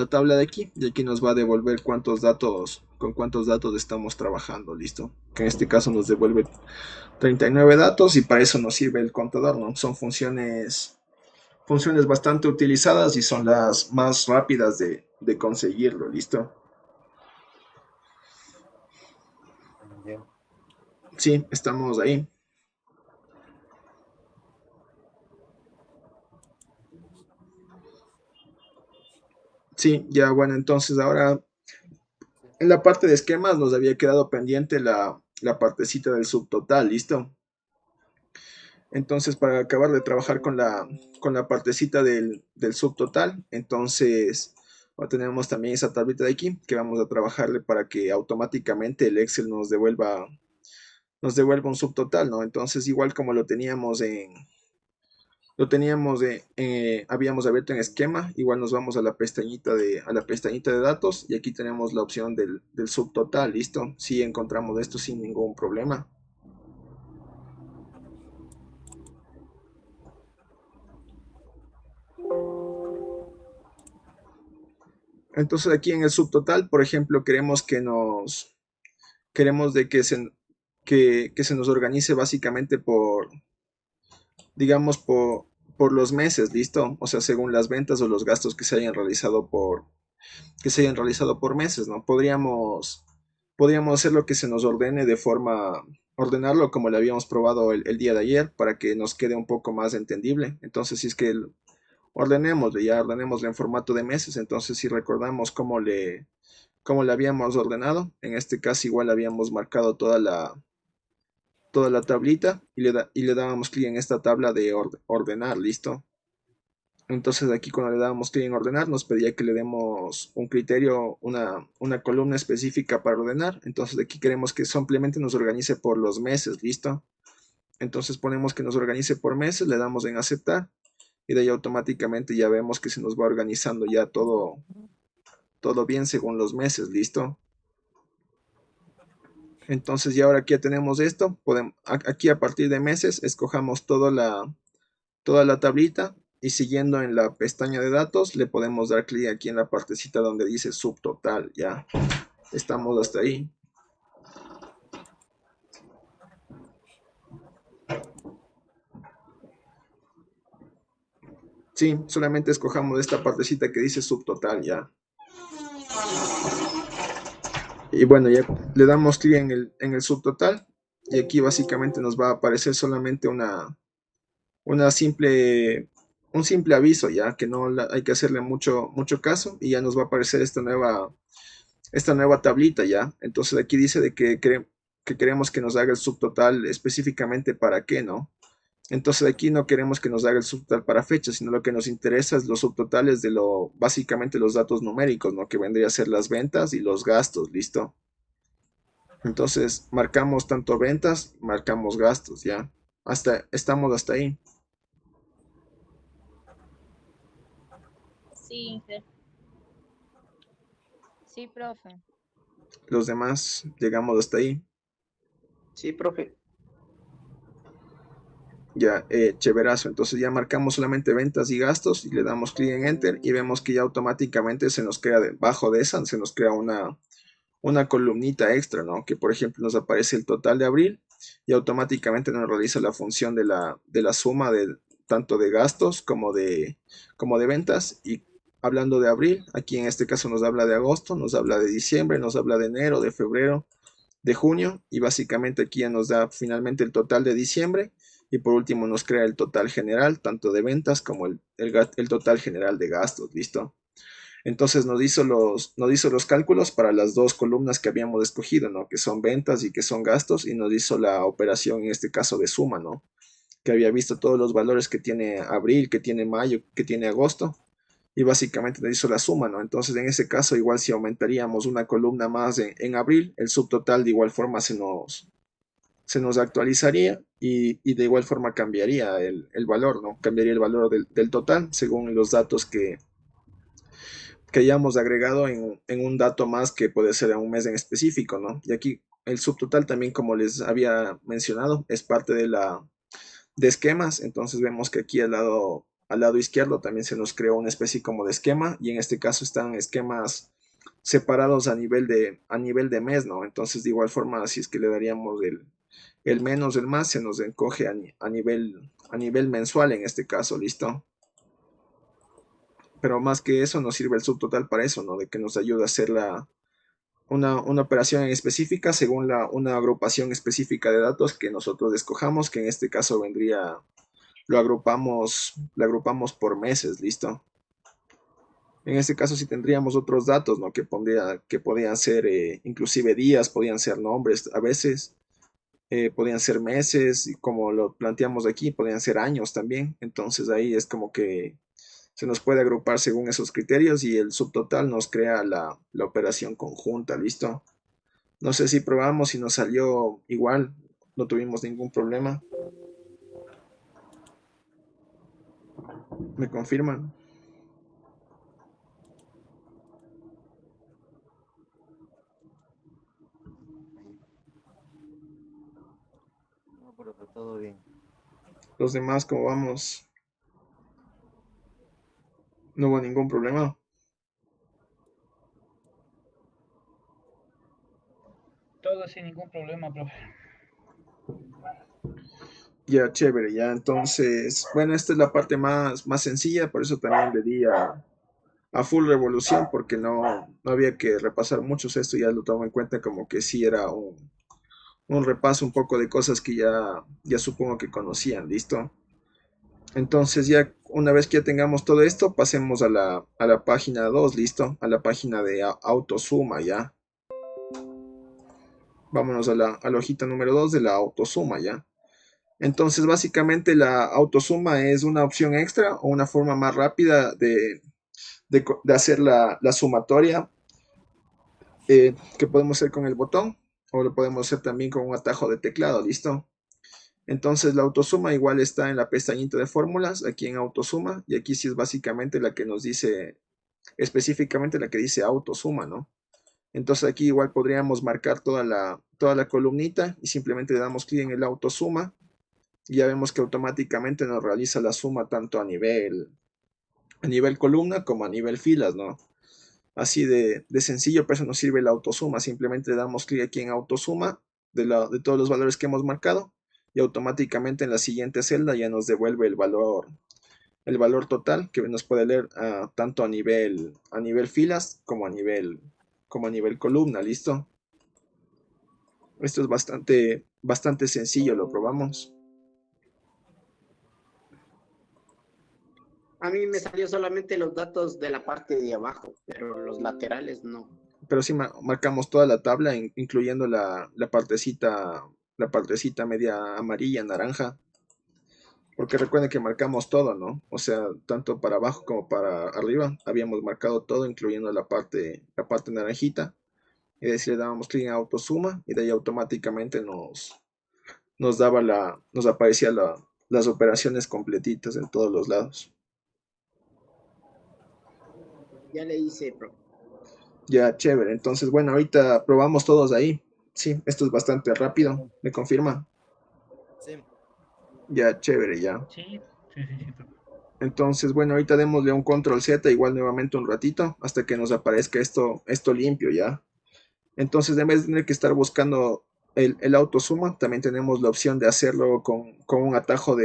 tabla de aquí y aquí nos va a devolver cuántos datos con cuántos datos estamos trabajando, listo. Que en este caso nos devuelve 39 datos y para eso nos sirve el contador, ¿no? Son funciones bastante utilizadas y son las más rápidas de conseguirlo, listo. Ya. Sí, estamos ahí. Sí, ya bueno, entonces ahora en la parte de esquemas nos había quedado pendiente la partecita del subtotal, ¿listo? Entonces para acabar de trabajar con la partecita del subtotal, entonces tenemos también esa tablita de aquí que vamos a trabajarle para que automáticamente el Excel nos devuelva un subtotal, ¿no? Entonces igual como habíamos abierto en esquema, igual nos vamos a la pestañita de datos y aquí tenemos la opción del subtotal, ¿listo? Sí encontramos esto sin ningún problema. Entonces aquí en el subtotal, por ejemplo, queremos de que se nos organice básicamente digamos, por los meses, ¿listo? O sea, según las ventas o los gastos que se hayan realizado por meses, ¿no? Podríamos hacer lo que se nos ordene ordenarlo como lo habíamos probado el día de ayer para que nos quede un poco más entendible. Entonces, si es que ordenémosle en formato de meses, entonces si recordamos cómo le habíamos ordenado, en este caso igual habíamos marcado toda la tablita y le dábamos clic en esta tabla de ordenar, ¿listo? Entonces aquí cuando le dábamos clic en ordenar nos pedía que le demos un criterio, una columna específica para ordenar. Entonces aquí queremos que simplemente nos organice por los meses, ¿listo? Entonces ponemos que nos organice por meses, le damos en aceptar y de ahí automáticamente ya vemos que se nos va organizando ya todo bien según los meses, ¿listo? Entonces ya ahora que ya tenemos esto, aquí a partir de meses escojamos toda la tablita y siguiendo en la pestaña de datos le podemos dar clic aquí en la partecita donde dice subtotal, ya estamos hasta ahí. Sí, solamente escojamos esta partecita que dice subtotal, ya. Y bueno, ya le damos clic en el subtotal y aquí básicamente nos va a aparecer solamente un simple aviso, ya que no hay que hacerle mucho caso y ya nos va a aparecer esta nueva tablita, ya. Entonces aquí dice de que queremos que nos haga el subtotal específicamente para qué, ¿no? Entonces aquí no queremos que nos haga el subtotal para fechas, sino lo que nos interesa es los subtotales de básicamente los datos numéricos, ¿no? Que vendría a ser las ventas y los gastos, ¿listo? Entonces marcamos tanto ventas, marcamos gastos, ¿ya? Estamos hasta ahí. Sí, Inge. Sí, profe. Los demás llegamos hasta ahí. Sí, profe. Ya, chéverazo. Entonces ya marcamos solamente ventas y gastos y le damos clic en Enter y vemos que ya automáticamente se nos crea debajo de esa, se nos crea una columnita extra, ¿no? Que por ejemplo nos aparece el total de abril y automáticamente nos realiza la función de la suma tanto de gastos como de ventas. Y hablando de abril, aquí en este caso nos habla de agosto, nos habla de diciembre, nos habla de enero, de febrero, de junio y básicamente aquí ya nos da finalmente el total de diciembre. Y por último nos crea el total general, tanto de ventas como el total general de gastos, ¿listo? Entonces nos hizo los cálculos para las dos columnas que habíamos escogido, ¿no? Que son ventas y que son gastos, y nos hizo la operación en este caso de suma, ¿no? Que había visto todos los valores que tiene abril, que tiene mayo, que tiene agosto, y básicamente nos hizo la suma, ¿no? Entonces en ese caso igual si aumentaríamos una columna más en abril, el subtotal de igual forma se nos actualizaría y de igual forma cambiaría el valor, ¿no? Cambiaría el valor del total según los datos que hayamos agregado en un dato más que puede ser a un mes en específico, ¿no? Y aquí el subtotal también, como les había mencionado, es parte de esquemas. Entonces vemos que aquí al lado izquierdo también se nos creó una especie como de esquema y en este caso están esquemas separados a nivel de mes, ¿no? Entonces, de igual forma, si es que le daríamos el menos, el más, se nos encoge a nivel mensual en este caso, ¿listo? Pero más que eso, nos sirve el subtotal para eso, ¿no? De que nos ayuda a hacer una operación en específica según una agrupación específica de datos que nosotros escojamos, que en este caso vendría, lo agrupamos por meses, ¿listo? En este caso sí tendríamos otros datos, ¿no? Que podían ser inclusive días, podían ser nombres, a veces podían ser meses, y como lo planteamos aquí, podían ser años también. Entonces ahí es como que se nos puede agrupar según esos criterios y el subtotal nos crea la operación conjunta, ¿listo? No sé si probamos y nos salió igual, no tuvimos ningún problema. ¿Me confirman? No, profe, todo bien. Los demás, ¿cómo vamos? No hubo ningún problema. Todo sin ningún problema, profe. Ya, chévere, ya. Entonces, bueno, esta es la parte más sencilla, por eso también le di a full revolución, porque no había que repasar muchos. Esto ya lo tomo en cuenta como que sí era un repaso un poco de cosas que ya supongo que conocían, ¿listo? Entonces ya una vez que ya tengamos todo esto, pasemos a la página 2, ¿listo? A la página de autosuma, ¿ya? Vámonos a la hojita número 2 de la autosuma, ¿ya? Entonces básicamente la autosuma es una opción extra o una forma más rápida de hacer la sumatoria que podemos hacer con el botón o lo podemos hacer también con un atajo de teclado, ¿listo? Entonces la autosuma igual está en la pestañita de fórmulas, aquí en autosuma, y aquí sí es básicamente la que nos dice, específicamente la que dice autosuma, ¿no? Entonces aquí igual podríamos marcar toda la columnita y simplemente le damos clic en el autosuma y ya vemos que automáticamente nos realiza la suma tanto a nivel columna como a nivel filas, ¿no? Así de sencillo, por eso nos sirve la autosuma. Simplemente le damos clic aquí en autosuma de todos los valores que hemos marcado y automáticamente en la siguiente celda ya nos devuelve el valor total que nos puede leer tanto a nivel filas como a nivel columna, ¿listo? Esto es bastante sencillo, lo probamos. A mí me salió solamente los datos de la parte de abajo, pero los laterales no. Pero sí marcamos toda la tabla, incluyendo la partecita media amarilla, naranja, porque recuerden que marcamos todo, ¿no? O sea, tanto para abajo como para arriba, habíamos marcado todo, incluyendo la parte naranjita, y de ahí si le dábamos clic en autosuma, y de ahí automáticamente nos aparecían las operaciones completitas en todos los lados. Ya le hice, profe. Ya, chévere. Entonces, bueno, ahorita probamos todos ahí. Sí, esto es bastante rápido. ¿Me confirma? Sí. Ya, chévere, ya. Sí, profe. Entonces, bueno, ahorita démosle un control Z igual nuevamente un ratito hasta que nos aparezca esto limpio, ¿ya? Entonces, en vez de tener que estar buscando el autosuma, también tenemos la opción de hacerlo con un atajo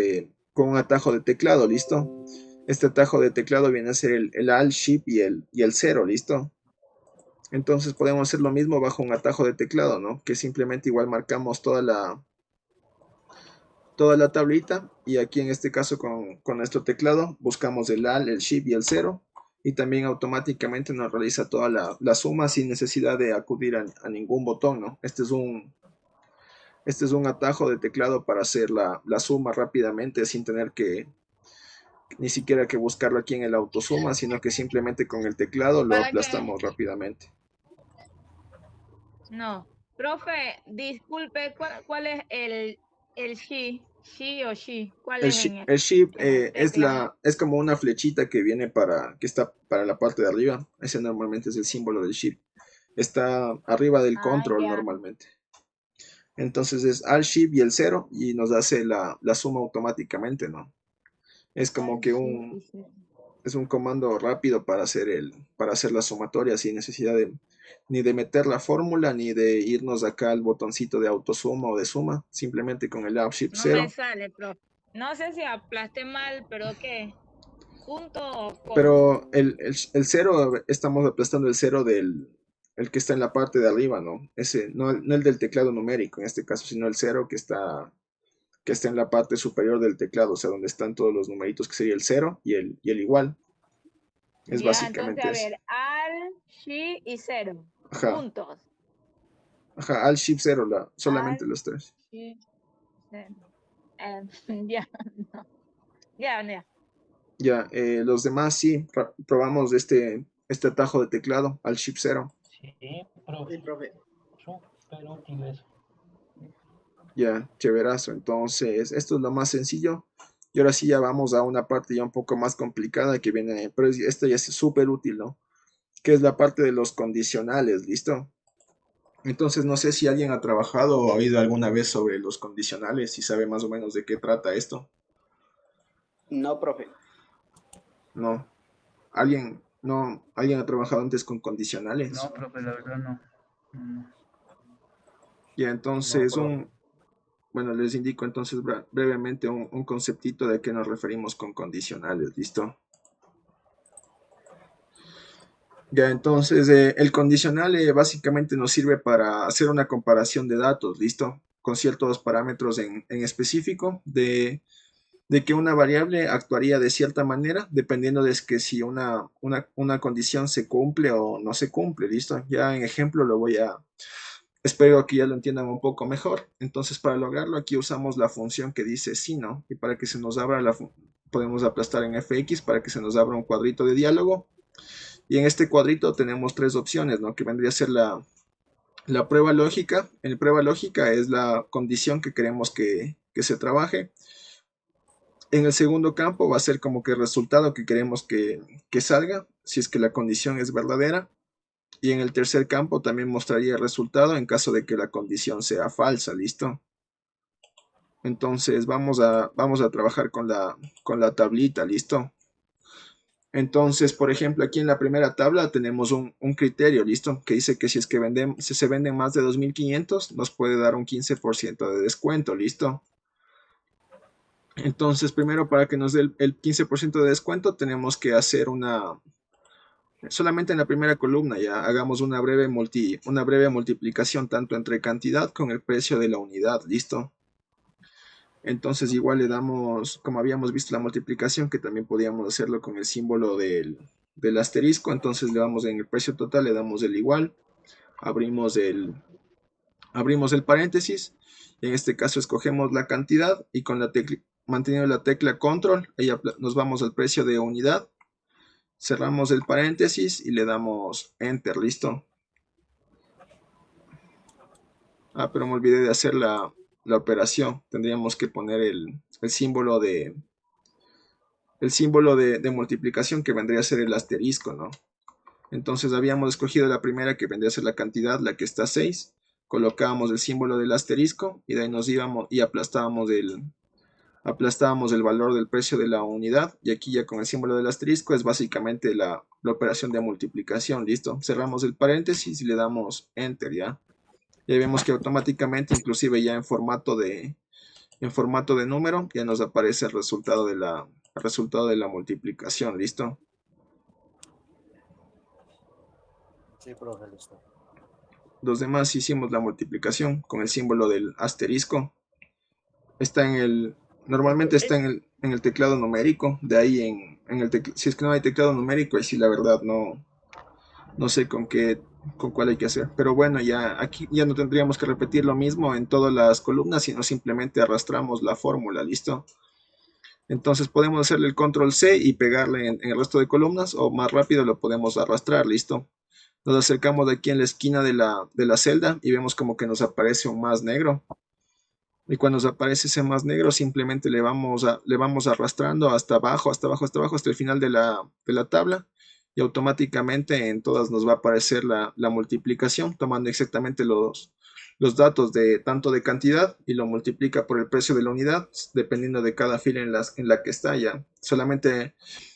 con un atajo de teclado, ¿listo? Este atajo de teclado viene a ser el Alt, Shift y el 0, ¿listo? Entonces podemos hacer lo mismo bajo un atajo de teclado, ¿no? Que simplemente igual marcamos toda la tablita y aquí en este caso con nuestro teclado buscamos el Alt, el Shift y el 0 y también automáticamente nos realiza toda la suma sin necesidad de acudir a ningún botón, ¿no? Este es un atajo de teclado para hacer la suma rápidamente sin tener ni siquiera que buscarlo aquí en el autosuma, sino que simplemente con el teclado lo ¿Para qué? aplastamos rápidamente. No. Profe, disculpe, ¿cuál es el she? ¿She o she? ¿Cuál es El shift en el teclado? es como una flechita que está para la parte de arriba. Ese normalmente es el símbolo del shift. Está arriba del Ah, control ya. normalmente. Entonces es Alt Shift y el 0 y nos hace la suma automáticamente, ¿no? Es como Alt que shift y cero. es un comando rápido para hacer la sumatoria sin necesidad ni de meter la fórmula ni de irnos acá al botoncito de autosuma o de suma, simplemente con el Alt Shift No 0. me sale, profe. No sé si aplasté mal, pero ¿qué? ¿Punto o coma? Pero el 0, estamos aplastando el 0 el que está en la parte de arriba, ¿no? Ese, no el del teclado numérico en este caso, sino el 0 que está en la parte superior del teclado, o sea, donde están todos los numeritos, que sería el 0 y el igual. Es Ya, básicamente entonces, a eso. ver, al, shi y 0. Ajá. Puntos. Ajá, Alt Shift 0, solamente Alt. los tres. Shi, 0. Ya, no. Ya. Ya, los demás sí, probamos este atajo de teclado, Alt Shift 0. Sí, profe. Sí, profe. Súper útil eso. Ya, chéverazo. Entonces, esto es lo más sencillo. Y ahora sí ya vamos a una parte ya un poco más complicada que viene, pero esto ya es súper útil, ¿no? Que es la parte de los condicionales, ¿listo? Entonces, no sé si alguien ha trabajado o ha oído alguna vez sobre los condicionales y sabe más o menos de qué trata esto. No, profe. No. ¿Alguien ha trabajado antes con condicionales? No, profe, la verdad no. Ya, entonces, No, profe. bueno, les indico entonces brevemente un conceptito de qué nos referimos con condicionales, ¿listo? Ya, entonces, el condicional básicamente nos sirve para hacer una comparación de datos, ¿listo? Con ciertos parámetros en específico de que una variable actuaría de cierta manera dependiendo de que si una condición se cumple o no se cumple, ¿listo? Ya en ejemplo espero que ya lo entiendan un poco mejor. Entonces, para lograrlo, aquí usamos la función que dice si, ¿no? Y para que se nos abra podemos aplastar en fx para que se nos abra un cuadrito de diálogo. Y en este cuadrito tenemos tres opciones, ¿no? Que vendría a ser la prueba lógica. En prueba lógica es la condición que queremos que se trabaje. En el segundo campo va a ser como que el resultado que queremos que salga, si es que la condición es verdadera. Y en el tercer campo también mostraría el resultado en caso de que la condición sea falsa, ¿listo? Entonces vamos a trabajar con la tablita, ¿listo? Entonces, por ejemplo, aquí en la primera tabla tenemos un criterio, ¿listo? Que dice que si es que se venden más de 2.500, nos puede dar un 15% de descuento, ¿listo? Entonces, primero para que nos dé el 15% de descuento, tenemos que hacer solamente en la primera columna, ya hagamos una breve multiplicación tanto entre cantidad con el precio de la unidad, ¿listo? Entonces igual le damos, como habíamos visto la multiplicación, que también podíamos hacerlo con el símbolo del asterisco, entonces le damos en el precio total, le damos el igual, abrimos el paréntesis, y en este caso escogemos la cantidad, y manteniendo la tecla control, ahí nos vamos al precio de unidad, cerramos el paréntesis y le damos enter, ¿listo? Pero me olvidé de hacer la operación. Tendríamos que poner el símbolo de multiplicación, que vendría a ser el asterisco, ¿no? Entonces habíamos escogido la primera, que vendría a ser la cantidad, la que está a 6. Colocábamos el símbolo del asterisco y de ahí nos íbamos y aplastábamos el valor del precio de la unidad, y aquí ya con el símbolo del asterisco es básicamente la operación de multiplicación, ¿listo? Cerramos el paréntesis y le damos enter, ¿ya? Y vemos que automáticamente, inclusive ya en formato de número, ya nos aparece el resultado de la multiplicación, ¿listo? Sí, profe, listo. Los demás hicimos la multiplicación con el símbolo del asterisco. Normalmente está en el teclado numérico, de ahí si es que no hay teclado numérico, y sí, la verdad no sé con cuál hay que hacer, pero bueno, ya aquí ya no tendríamos que repetir lo mismo en todas las columnas, sino simplemente arrastramos la fórmula, ¿listo? Entonces podemos hacerle el control C y pegarle en el resto de columnas, o más rápido lo podemos arrastrar, ¿listo? Nos acercamos de aquí en la esquina de la celda y vemos como que nos aparece un más negro. Y cuando nos aparece ese más negro, simplemente le vamos arrastrando hasta abajo, hasta el final de la tabla. Y automáticamente en todas nos va a aparecer la multiplicación, tomando exactamente los datos tanto de cantidad, y lo multiplica por el precio de la unidad, dependiendo de cada fila en la que está ya. Solamente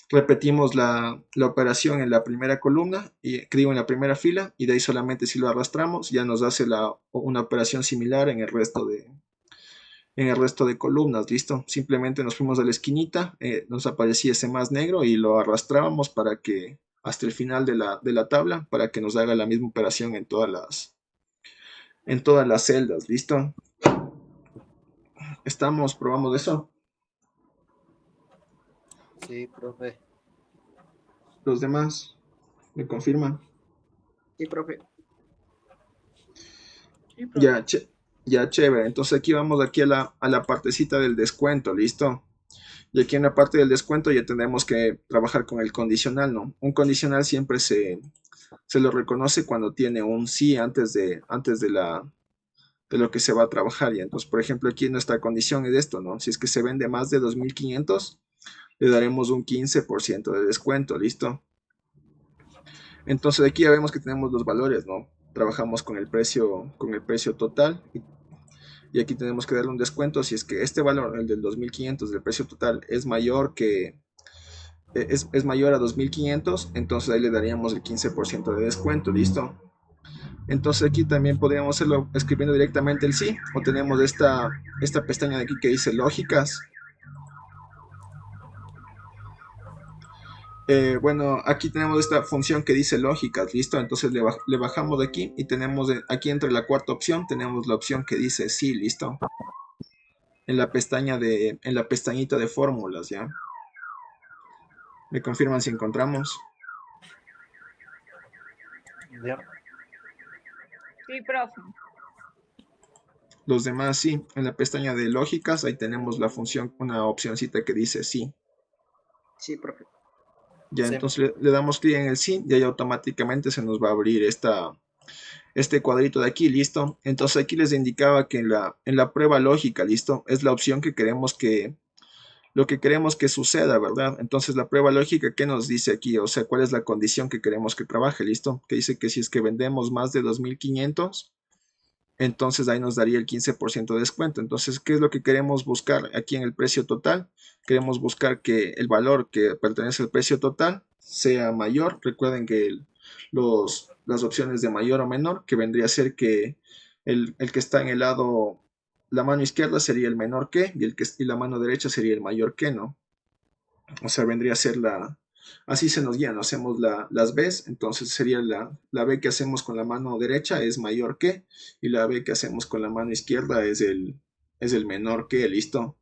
repetimos la operación en la primera columna, y digo en la primera fila, y de ahí solamente si lo arrastramos ya nos hace una operación similar en el resto de columnas, ¿listo? Simplemente nos fuimos a la esquinita, nos aparecía ese más negro y lo arrastrábamos para que hasta el final de la tabla, para que nos haga la misma operación en todas las celdas, ¿listo? Probamos eso. Sí, profe. Los demás me confirman. Sí, profe. Sí, profe. Ya, chévere. Entonces aquí vamos aquí a la partecita del descuento, ¿listo? Y aquí en la parte del descuento ya tenemos que trabajar con el condicional, ¿no? Un condicional siempre se lo reconoce cuando tiene un sí antes de lo que se va a trabajar. Y entonces, por ejemplo, aquí nuestra condición es esto, ¿no? Si es que se vende más de 2.500, le daremos un 15% de descuento, ¿listo? Entonces aquí ya vemos que tenemos los valores, ¿no? Trabajamos con el precio total y aquí tenemos que darle un descuento si es que este valor, el del 2.500 del precio total, es mayor es mayor a 2.500, entonces ahí le daríamos el 15% de descuento, ¿listo? Entonces aquí también podríamos hacerlo escribiendo directamente el sí, o tenemos esta pestaña de aquí que dice lógicas. Bueno, aquí tenemos esta función que dice lógicas, ¿listo? Entonces le bajamos de aquí y tenemos aquí entre la cuarta opción, tenemos la opción que dice sí, ¿listo? En la pestañita de fórmulas, ¿ya? Me confirman si encontramos. Ya. Sí, profe. Los demás sí, en la pestaña de lógicas, ahí tenemos la función, una opcióncita que dice sí. Sí, profe. Ya, Sí. entonces le damos clic en el sí y ahí automáticamente se nos va a abrir este cuadrito de aquí, ¿listo? Entonces aquí les indicaba que en la prueba lógica, ¿listo? Es la opción que queremos lo que queremos que suceda, ¿verdad? Entonces la prueba lógica, ¿qué nos dice aquí? O sea, ¿cuál es la condición que queremos que trabaje? ¿Listo? Que dice que si es que vendemos más de 2.500, entonces ahí nos daría el 15% de descuento. Entonces, ¿qué es lo que queremos buscar aquí en el precio total? Queremos buscar que el valor que pertenece al precio total sea mayor. Recuerden que las opciones de mayor o menor, que vendría a ser que el que está en el lado, la mano izquierda sería el menor que, y la mano derecha sería el mayor que, ¿no? O sea, vendría a ser así se nos guía, ¿no? Hacemos las Bs, entonces sería la B que hacemos con la mano derecha es mayor que, y la B que hacemos con la mano izquierda es el menor que, ¿listo?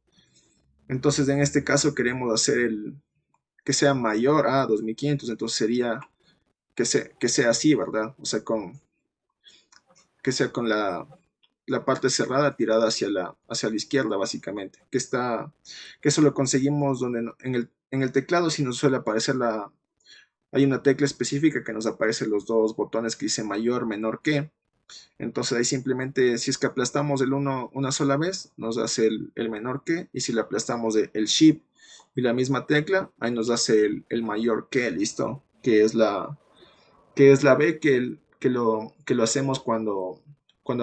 Entonces en este caso queremos hacer que sea mayor a 2.500, entonces sería que sea así, ¿verdad? O sea, que sea con la parte cerrada tirada hacia la izquierda, básicamente. Que eso lo conseguimos donde en el teclado si nos suele aparecer hay una tecla específica que nos aparecen los dos botones que dice mayor, menor que. Entonces ahí simplemente si es que aplastamos el 1 una sola vez, nos hace el menor que, y si le aplastamos el shift y la misma tecla, ahí nos hace el mayor que, ¿listo? Que es la B que lo hacemos cuando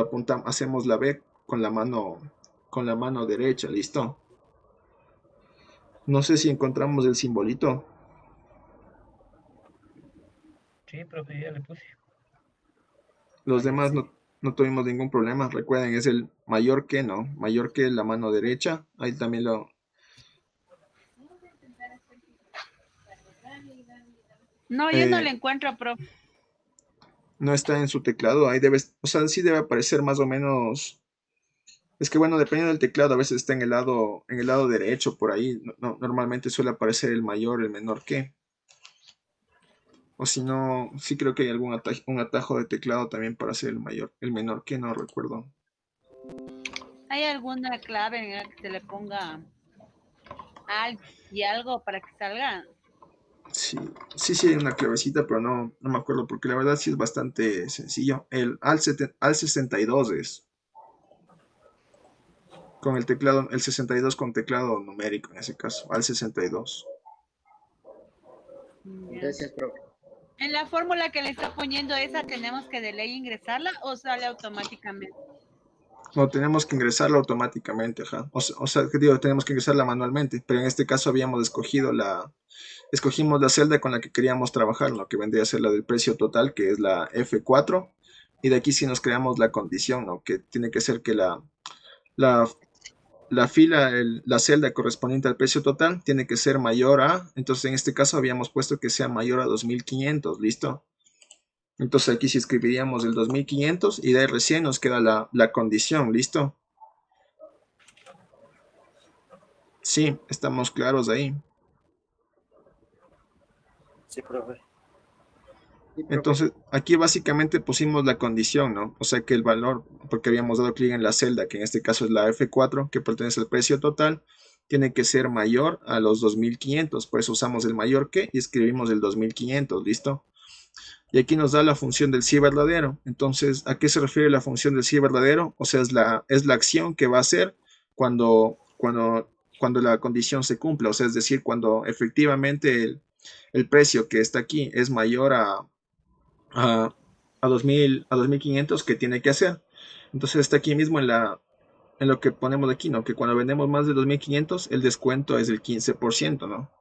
apuntamos, hacemos la B con la mano derecha, ¿listo? No sé si encontramos el simbolito. Sí, profe, ya le puse. Los Ahí demás sí. no tuvimos ningún problema. Recuerden, es el mayor que, ¿no? Mayor que la mano derecha. Ahí también No, yo no eh, le encuentro, profe. no está en su teclado. Ahí o sea, sí debe aparecer más o menos. Es que bueno, dependiendo del teclado, a veces está en el lado derecho, por ahí. Normalmente suele aparecer el mayor, el menor que. O si no, sí creo que hay un atajo de teclado también para hacer el menor que, no recuerdo. ¿Hay alguna clave en la que se le ponga alt y algo para que salga? Sí, hay una clavecita, pero no me acuerdo, porque la verdad sí es bastante sencillo. El al 62 es. Con el teclado, el 62 con teclado numérico en ese caso, al 62. Ya. Gracias, profe. ¿En la fórmula que le está poniendo esa tenemos que de ley ingresarla o sale automáticamente? No, tenemos que ingresarla automáticamente, ajá. O sea, que digo, tenemos que ingresarla manualmente, pero en este caso habíamos escogimos la celda con la que queríamos trabajar, ¿no? Que vendría a ser la del precio total, que es la F4, y de aquí sí nos creamos la condición, ¿no? Que tiene que ser que la, la fila, la celda correspondiente al precio total tiene que ser mayor a, entonces en este caso habíamos puesto que sea mayor a 2500, ¿listo? Entonces aquí sí escribiríamos el 2500 y de ahí recién nos queda la condición, ¿listo? Sí, estamos claros ahí. Sí, profe. Sí, profe. Entonces, aquí básicamente pusimos la condición, ¿no? O sea que el valor, porque habíamos dado clic en la celda, que en este caso es la F4, que pertenece al precio total, tiene que ser mayor a los 2500. Por eso usamos el mayor que y escribimos el 2500, ¿listo? Y aquí nos da la función del sí verdadero. Entonces, ¿a qué se refiere la función del sí verdadero? O sea, es la acción que va a hacer cuando la condición se cumpla. O sea, es decir, cuando efectivamente el precio que está aquí es mayor a 2500, ¿qué tiene que hacer? Entonces está aquí mismo en lo que ponemos aquí, ¿no? Que cuando vendemos más de 2500, el descuento es del 15%, ¿no?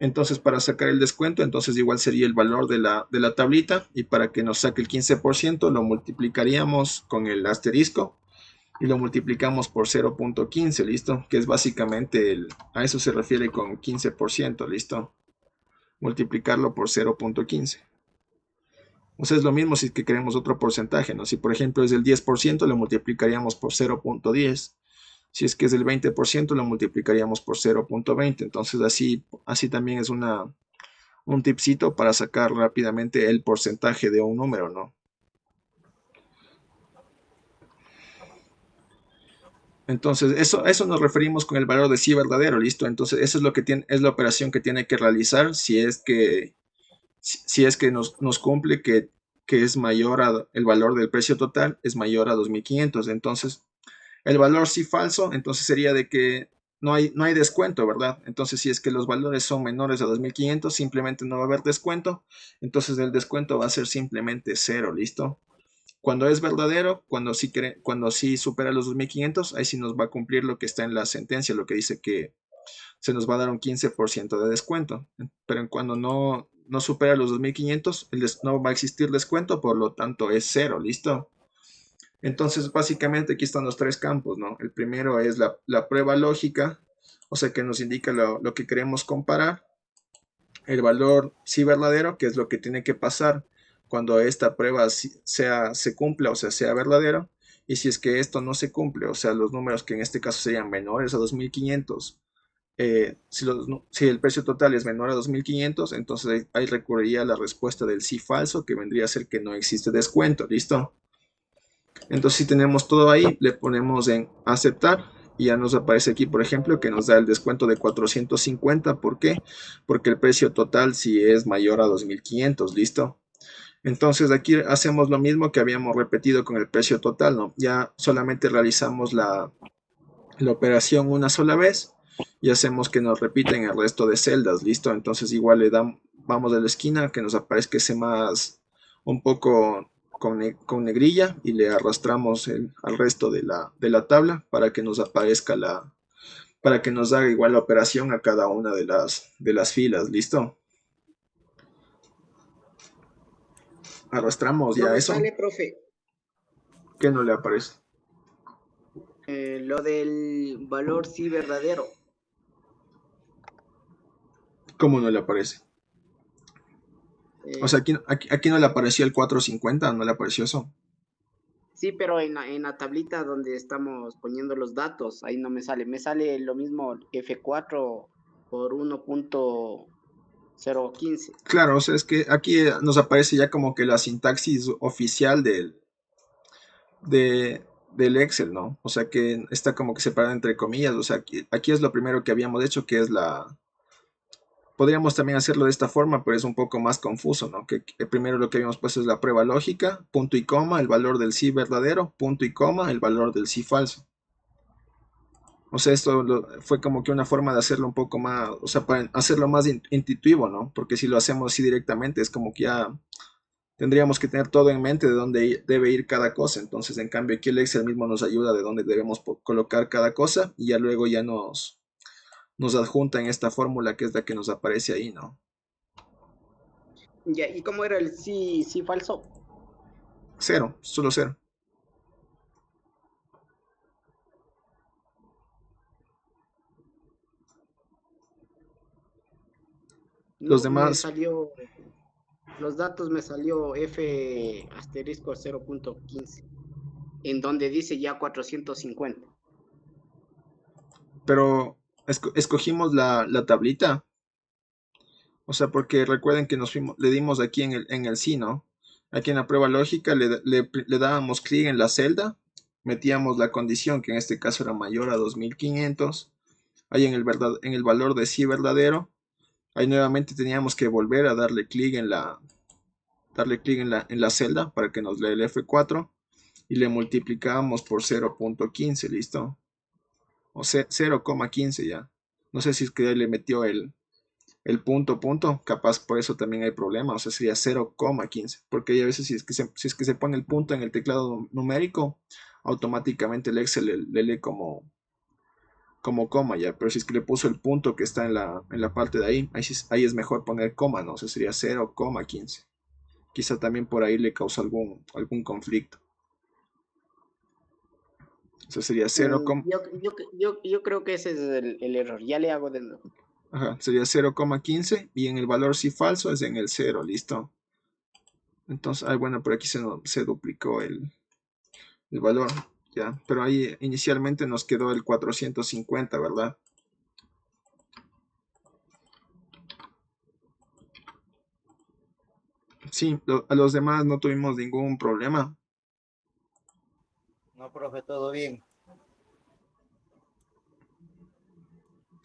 Entonces, para sacar el descuento, entonces igual sería el valor de la tablita, y para que nos saque el 15%, lo multiplicaríamos con el asterisco y lo multiplicamos por 0.15, ¿listo? Que es básicamente a eso se refiere con 15%, ¿listo? Multiplicarlo por 0.15. O sea, es lo mismo si es que queremos otro porcentaje, ¿no? Si por ejemplo es del 10%, lo multiplicaríamos por 0.10. Si es que es del 20%, lo multiplicaríamos por 0.20. Entonces así también es un tipcito para sacar rápidamente el porcentaje de un número, ¿no? Entonces, eso nos referimos con el valor de sí verdadero, ¿listo? Entonces, eso es lo que es la operación que tiene que realizar si es que nos cumple que es mayor el valor del precio total es mayor a 2500. Entonces, el valor sí falso, entonces sería de que no hay descuento, ¿verdad? Entonces, si es que los valores son menores a 2500, simplemente no va a haber descuento. Entonces, el descuento va a ser simplemente 0, ¿listo? Cuando es verdadero, cuando sí supera los 2500, ahí sí nos va a cumplir lo que está en la sentencia, lo que dice que se nos va a dar un 15% de descuento. Pero cuando no supera los 2500, no va a existir descuento, por lo tanto es 0, ¿listo? Entonces, básicamente aquí están los tres campos, ¿no? El primero es la prueba lógica, o sea que nos indica lo que queremos comparar. El valor sí verdadero, que es lo que tiene que pasar cuando esta prueba se cumpla, o sea verdadero. Y si es que esto no se cumple, o sea, los números que en este caso serían menores a 2500, si el precio total es menor a 2500, entonces ahí recurriría a la respuesta del sí falso, que vendría a ser que no existe descuento, ¿listo? Entonces, si tenemos todo ahí, le ponemos en aceptar y ya nos aparece aquí, por ejemplo, que nos da el descuento de 450. ¿Por qué? Porque el precio total sí es mayor a 2500, ¿listo? Entonces, aquí hacemos lo mismo que habíamos repetido con el precio total, ¿no? Ya solamente realizamos la operación una sola vez y hacemos que nos repiten el resto de celdas, ¿listo? Entonces, igual vamos a la esquina, que nos aparezca ese más un poco con negrilla, y le arrastramos al resto de la tabla para que nos aparezca para que nos haga igual la operación a cada una de las filas, ¿listo? Arrastramos No ya me eso. sale, profe, ¿Qué no le aparece? lo del valor sí verdadero. ¿Cómo no le aparece? Eh, O sea, aquí no le apareció el 450, no le apareció eso. sí, pero en la tablita donde estamos poniendo los datos, ahí no me sale. Me sale lo mismo F4 por 1.015. Claro, o sea, es que aquí nos aparece ya como que la sintaxis oficial del Excel, ¿no? O sea, que está como que separada entre comillas. O sea, aquí es lo primero que habíamos hecho, que es podríamos también hacerlo de esta forma, pero es un poco más confuso, ¿no? Que primero lo que habíamos puesto es la prueba lógica, punto y coma, el valor del sí verdadero, punto y coma, el valor del sí falso. O sea, esto fue como que una forma de hacerlo un poco más, o sea, para hacerlo más intuitivo, ¿no? Porque si lo hacemos así directamente, es como que ya tendríamos que tener todo en mente de dónde debe ir cada cosa. Entonces, en cambio, aquí el Excel mismo nos ayuda de dónde debemos colocar cada cosa y ya luego ya nos adjunta en esta fórmula que es la que nos aparece ahí, ¿no? Ya, ¿y cómo era el sí, sí falso? Cero, solo cero. Los No, me demás, salió, los datos me salió F asterisco 0.15, en donde dice ya 450. pero escogimos la tablita. O sea, porque recuerden que le dimos aquí en el sí, ¿no? Aquí en la prueba lógica le dábamos clic en la celda, metíamos la condición, que en este caso era mayor a 2500, ahí en el valor de sí verdadero, ahí nuevamente teníamos que volver a darle clic en la celda para que nos lea el F4 y le multiplicábamos por 0.15, ¿listo? O 0,15 ya. No sé si es que le metió el punto, capaz por eso también hay problemas, o sea, sería 0,15, porque hay a veces si es que se pone el punto en el teclado numérico, automáticamente el Excel le lee como coma ya, pero si es que le puso el punto que está en la parte de ahí, ahí es mejor poner coma, ¿no? O sea, sería 0,15. Quizá también por ahí le causa algún conflicto. O sea, sería 0, Yo creo que ese es el error. Ya le hago de nuevo. ajá, sería 0,15 y en el valor si falso es en el 0, ¿listo? Entonces, bueno, por aquí se duplicó el valor, ya, pero ahí inicialmente nos quedó el 450, ¿verdad? Sí, a los demás no tuvimos ningún problema. No, profe, todo bien.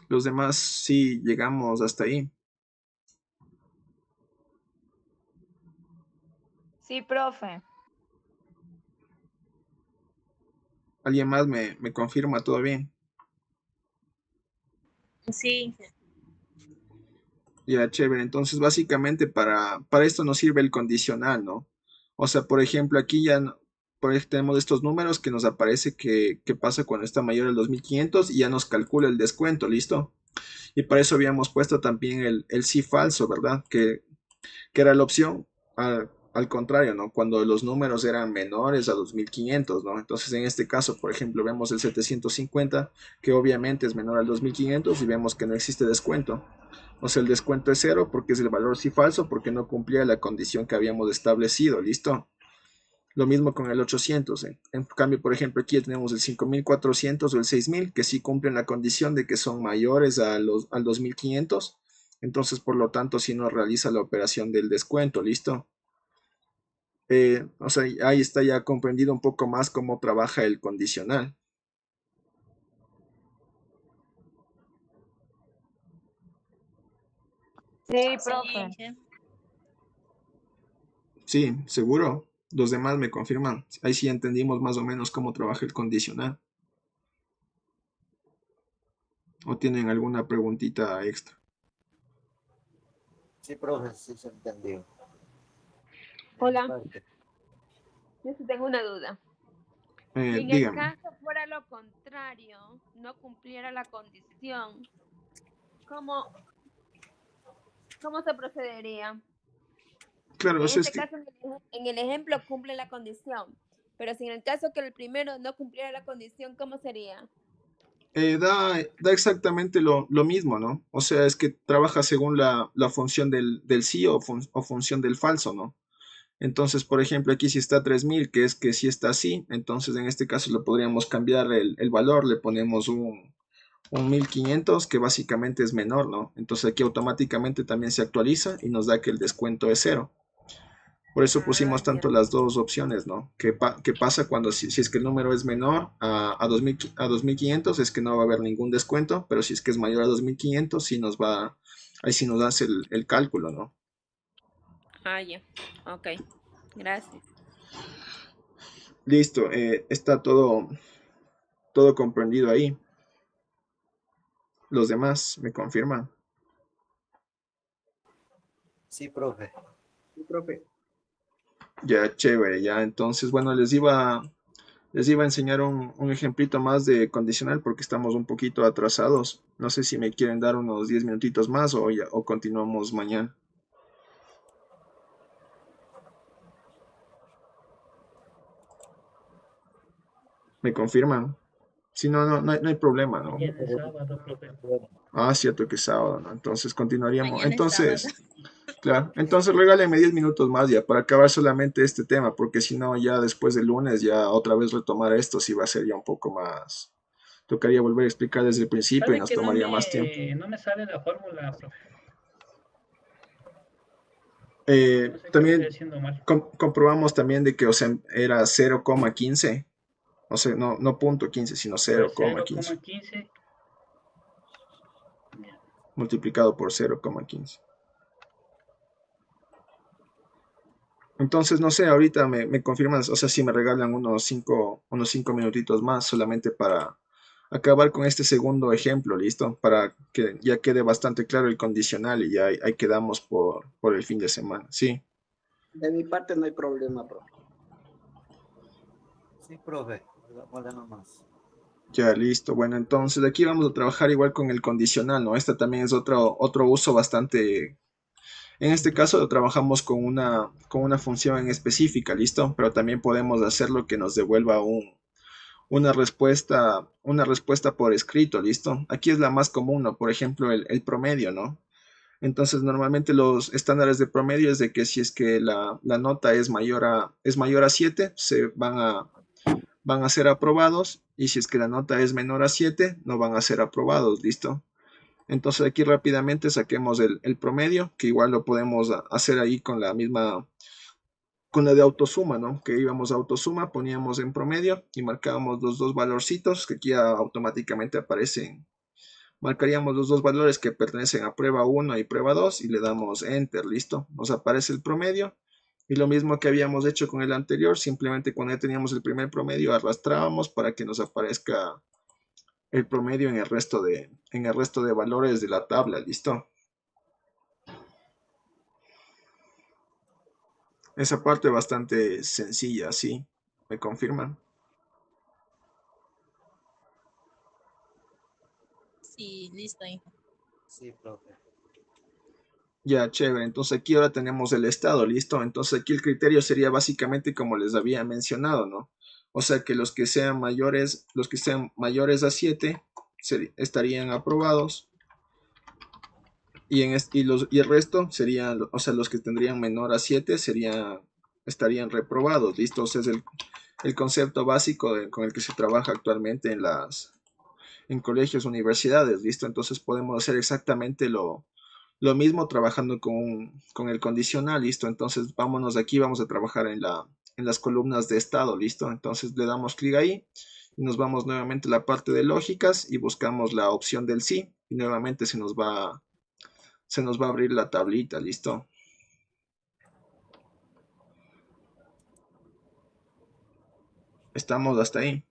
Los demás sí llegamos hasta ahí. Sí, profe. ¿Alguien más me confirma todo bien? Sí, Ya, chévere. Entonces, básicamente para esto nos sirve el condicional, ¿no? O sea, por ejemplo, aquí ya por ejemplo, tenemos estos números que nos aparece que pasa cuando está mayor al 2500 y ya nos calcula el descuento, ¿listo? Y para eso habíamos puesto también el sí falso, ¿verdad? Que era la opción al contrario, ¿no? Cuando los números eran menores a 2500, ¿no? Entonces, en este caso, por ejemplo, vemos el 750, que obviamente es menor al 2500 y vemos que no existe descuento. O sea, el descuento es cero porque es el valor sí falso, porque no cumplía la condición que habíamos establecido, ¿listo? Lo mismo con el 800. En cambio, por ejemplo, aquí tenemos el 5400 o el 6000, que sí cumplen la condición de que son mayores al 2500. Entonces, por lo tanto, sí nos realiza la operación del descuento, ¿listo? O sea, ahí está ya comprendido un poco más cómo trabaja el condicional. Sí, sí, profe. sí. Sí, seguro. Los demás me confirman. Ahí sí entendimos más o menos cómo trabaja el condicional. ¿O tienen alguna preguntita extra? Sí, profe, sí se entendió. Hola, Parte. yo sí tengo una duda. Si en el Dígame. caso fuera lo contrario, no cumpliera la condición, ¿cómo, cómo se procedería? Claro, o En sea, este caso, en el ejemplo, cumple la condición, pero si en el caso que el primero no cumpliera la condición, ¿cómo sería? da exactamente lo mismo, ¿no? O sea, es que trabaja según la función del sí o función del falso, ¿no? Entonces, por ejemplo, aquí si está 3000, que es que si está así, entonces en este caso lo podríamos cambiar el valor, le ponemos un 1500 que básicamente es menor, ¿no? Entonces aquí automáticamente también se actualiza y nos da que el descuento es cero. Por eso pusimos tanto las dos opciones, ¿no? ¿Qué pasa cuando si es que el número es menor a 2500? Es que no va a haber ningún descuento, pero si es que es mayor a 2500, ahí sí nos hace el cálculo, ¿no? Ah, ya. Ok. Gracias. Listo, está todo comprendido ahí. Los demás me confirman. Sí, profe. Sí, profe. Ya, chévere, ya. Entonces, bueno, les iba a enseñar un ejemplito más de condicional porque estamos un poquito atrasados. No sé si me quieren dar unos 10 minutitos más o continuamos mañana. ¿Me confirman? Si no, no hay problema, ¿no? Mañana es sábado, profe. Ah, cierto que es sábado, ¿no? Entonces continuaríamos. Mañana es sábado. Claro, entonces regálenme 10 minutos más ya para acabar solamente este tema, porque si no, ya después del lunes, ya otra vez retomar esto, sí va a ser ya un poco más. Tocaría volver a explicar desde el principio y ¿Sabe nos que tomaría más tiempo. no me sale la fórmula, profe? No sé qué estoy También haciendo mal. comprobamos también de que, o sea, era 0,15, o sea, no punto 15, sino A ver, 0,15 0,15. Ya. multiplicado por 0,15. Entonces, no sé, ahorita me confirmas, o sea, si me regalan unos cinco minutitos más solamente para acabar con este segundo ejemplo, ¿listo? Para que ya quede bastante claro el condicional y ya ahí quedamos por el fin de semana, ¿sí? De mi parte no hay problema, profe. Sí, profe. Hagámosle nomás. Ya, listo. Bueno, entonces de aquí vamos a trabajar igual con el condicional, ¿no? Este también es otro uso bastante. En este caso lo trabajamos con una función en específica, ¿listo? Pero también podemos hacerlo que nos devuelva una respuesta por escrito, ¿listo? Aquí es la más común, ¿no? Por ejemplo, el promedio, ¿no? Entonces, normalmente los estándares de promedio es de que si es que la nota es mayor a 7, van a ser aprobados, y si es que la nota es menor a 7, no van a ser aprobados, ¿listo? Entonces aquí rápidamente saquemos el promedio, que igual lo podemos hacer ahí con la de autosuma, ¿no? Que íbamos a autosuma, poníamos en promedio y marcábamos los dos valorcitos que aquí automáticamente aparecen. Marcaríamos los dos valores que pertenecen a prueba 1 y prueba 2 y le damos enter, listo. Nos aparece el promedio y lo mismo que habíamos hecho con el anterior, simplemente cuando ya teníamos el primer promedio arrastrábamos para que nos aparezca el promedio en el resto de valores de la tabla, listo. Esa parte bastante sencilla, ¿sí? ¿Me confirman? Sí, listo, hijo. Sí, profe. Ya, chévere. Entonces aquí ahora tenemos el estado, ¿listo? Entonces aquí el criterio sería básicamente como les había mencionado, ¿no? O sea que los que sean mayores a 7 estarían aprobados y el resto serían, o sea, los que tendrían menor a 7 estarían reprobados, ¿listo? O sea, es el concepto básico con el que se trabaja actualmente en colegios, universidades, ¿listo? Entonces podemos hacer exactamente lo mismo trabajando con el condicional, ¿listo? Entonces vámonos de aquí, vamos a trabajar en las columnas de estado, ¿listo? Entonces le damos clic ahí y nos vamos nuevamente a la parte de lógicas y buscamos la opción del sí y nuevamente se nos va a abrir la tablita, ¿listo? Estamos hasta ahí.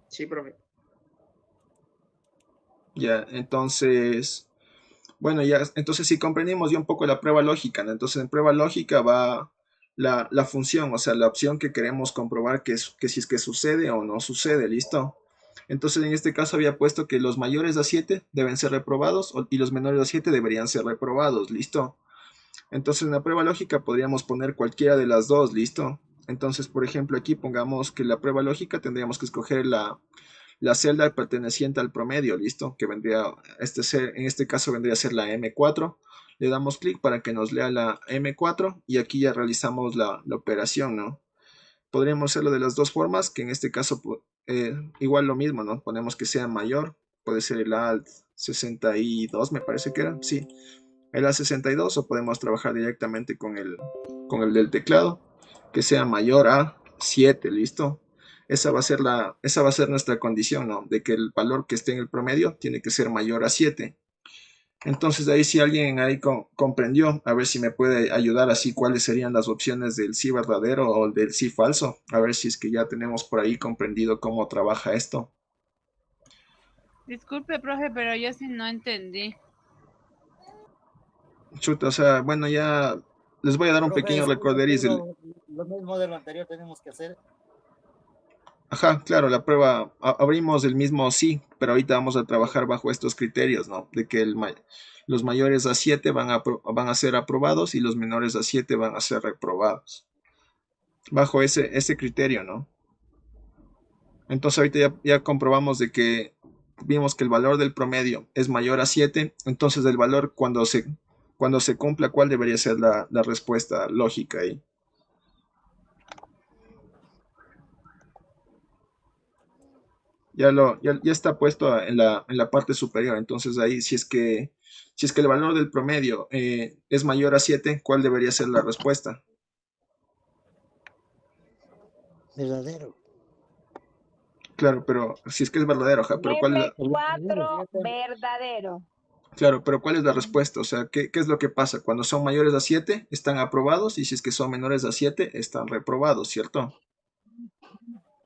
Sí, profe. Ya, entonces, bueno, ya, entonces si comprendimos ya un poco la prueba lógica, ¿no? Entonces en prueba lógica va la función, o sea, la opción que queremos comprobar que si es que sucede o no sucede, ¿listo? Entonces en este caso había puesto que los mayores a 7 deben ser reprobados y los menores a 7 deberían ser reprobados, ¿listo? Entonces en la prueba lógica podríamos poner cualquiera de las dos, ¿listo? Entonces, por ejemplo, aquí pongamos que la prueba lógica tendríamos que escoger la celda perteneciente al promedio, ¿listo? Que vendría, en este caso vendría a ser la M4. Le damos clic para que nos lea la M4 y aquí ya realizamos la operación, ¿no? Podríamos hacerlo de las dos formas, que en este caso igual lo mismo, ¿no? Ponemos que sea mayor, puede ser el alt 62, me parece que era, sí, el alt 62, o podemos trabajar directamente con el del teclado, que sea mayor a 7, ¿listo? Esa va a ser nuestra condición, ¿no? De que el valor que esté en el promedio tiene que ser mayor a 7. Entonces, de ahí si alguien ahí comprendió, a ver si me puede ayudar así cuáles serían las opciones del sí verdadero o del sí falso. A ver si es que ya tenemos por ahí comprendido cómo trabaja esto. Disculpe, profe, pero yo sí no entendí. Chuta, o sea, bueno, ya les voy a dar un Profe, pequeño es que recorderis. lo mismo de lo anterior tenemos que hacer. Ajá, claro, la prueba, abrimos el mismo sí, pero ahorita vamos a trabajar bajo estos criterios, ¿no? De que los mayores a 7 van a ser aprobados y los menores a 7 van a ser reprobados. Bajo ese criterio, ¿no? Entonces ahorita ya comprobamos de que vimos que el valor del promedio es mayor a 7, entonces el valor cuando se cumpla, ¿cuál debería ser la respuesta lógica ahí? Ya está puesto en la parte superior. Entonces ahí, si es que el valor del promedio es mayor a 7, ¿cuál debería ser la respuesta? Verdadero. Claro, pero si es que es verdadero, ajá, pero F4 verdadero. claro, pero ¿cuál es la respuesta? O sea, ¿qué es lo que pasa? Cuando son mayores a 7, están aprobados, y si es que son menores a 7, están reprobados, ¿cierto?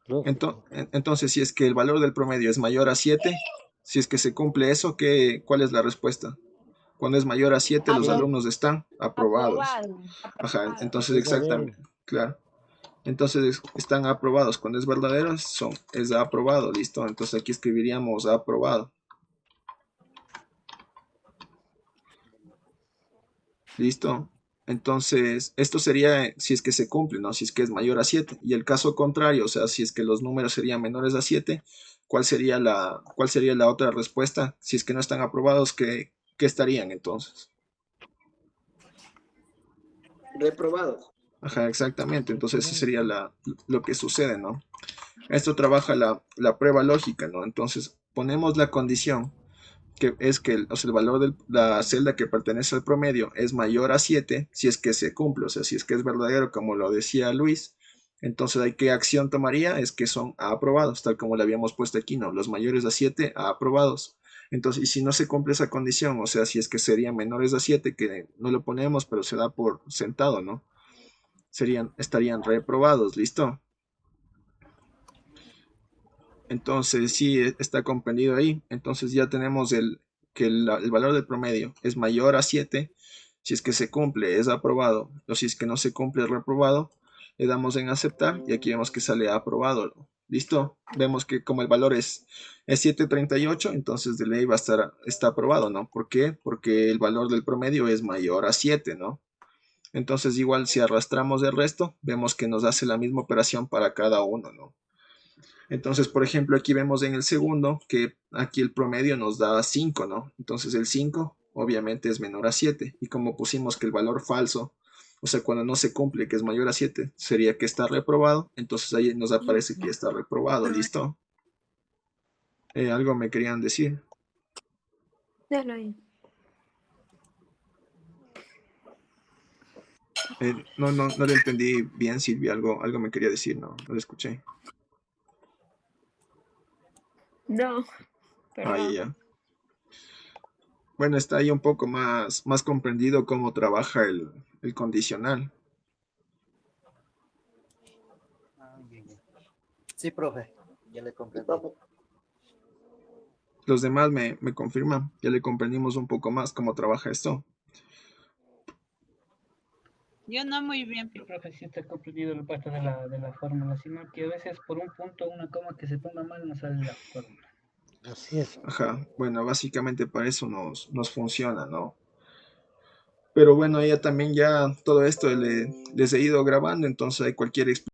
Lógico. Entonces, si es que el valor del promedio es mayor a 7, si es que se cumple eso, ¿cuál es la respuesta? Cuando es mayor a 7, los Apro- alumnos están aprobados. Aprobado. Ajá, entonces Verdadero. exactamente, claro. Entonces están aprobados. Cuando es verdadero, es aprobado, listo. Entonces aquí escribiríamos aprobado. Listo. Entonces, esto sería si es que se cumple, ¿no? Si es que es mayor a 7. Y el caso contrario, o sea, si es que los números serían menores a 7, ¿cuál sería la otra respuesta? Si es que no están aprobados, ¿qué estarían entonces? Reprobados. Ajá, exactamente. Entonces, eso sería lo que sucede, ¿no? Esto trabaja la prueba lógica, ¿no? Entonces, ponemos la condición que es que o sea, el valor de la celda que pertenece al promedio es mayor a 7 si es que se cumple, o sea, si es que es verdadero, como lo decía Luis. Entonces, ¿qué acción tomaría? Es que son aprobados, tal como le habíamos puesto aquí, ¿no? Los mayores a 7 aprobados. Entonces, y si no se cumple esa condición, o sea, si es que serían menores a 7, que no lo ponemos, pero se da por sentado, ¿no? Estarían reprobados, ¿listo? Entonces, sí, está comprendido ahí. Entonces ya tenemos que el valor del promedio es mayor a 7. Si es que se cumple, es aprobado. O si es que no se cumple, es reprobado. Le damos en aceptar y aquí vemos que sale aprobado. ¿Listo? Vemos que como el valor es 7.38, entonces de ley está aprobado, ¿no? ¿Por qué? Porque el valor del promedio es mayor a 7, ¿no? Entonces igual si arrastramos el resto, vemos que nos hace la misma operación para cada uno, ¿no? Entonces, por ejemplo, aquí vemos en el segundo que aquí el promedio nos da 5, ¿no? Entonces el 5 obviamente es menor a 7. Y como pusimos que el valor falso, o sea, cuando no se cumple que es mayor a 7, sería que está reprobado. Entonces ahí nos aparece que está reprobado, ¿listo? Algo me querían decir. Déjalo ahí. No le entendí bien, Silvia. Algo me quería decir, no lo escuché. No, Ahí perdón. ya. Bueno, está ahí un poco más comprendido cómo trabaja el condicional. Bien, bien. Sí, profe, ya le comprendí. Los demás me confirman, ya le comprendimos un poco más cómo trabaja esto. Yo no muy bien. Sí, profe, sí está comprendido la parte de la fórmula, sino que a veces por un punto, una coma que se ponga mal, no sale la fórmula. Así es. Ajá, bueno, básicamente para eso nos funciona, ¿no? Pero bueno, ella también ya todo esto les he ido grabando, entonces hay cualquier explicación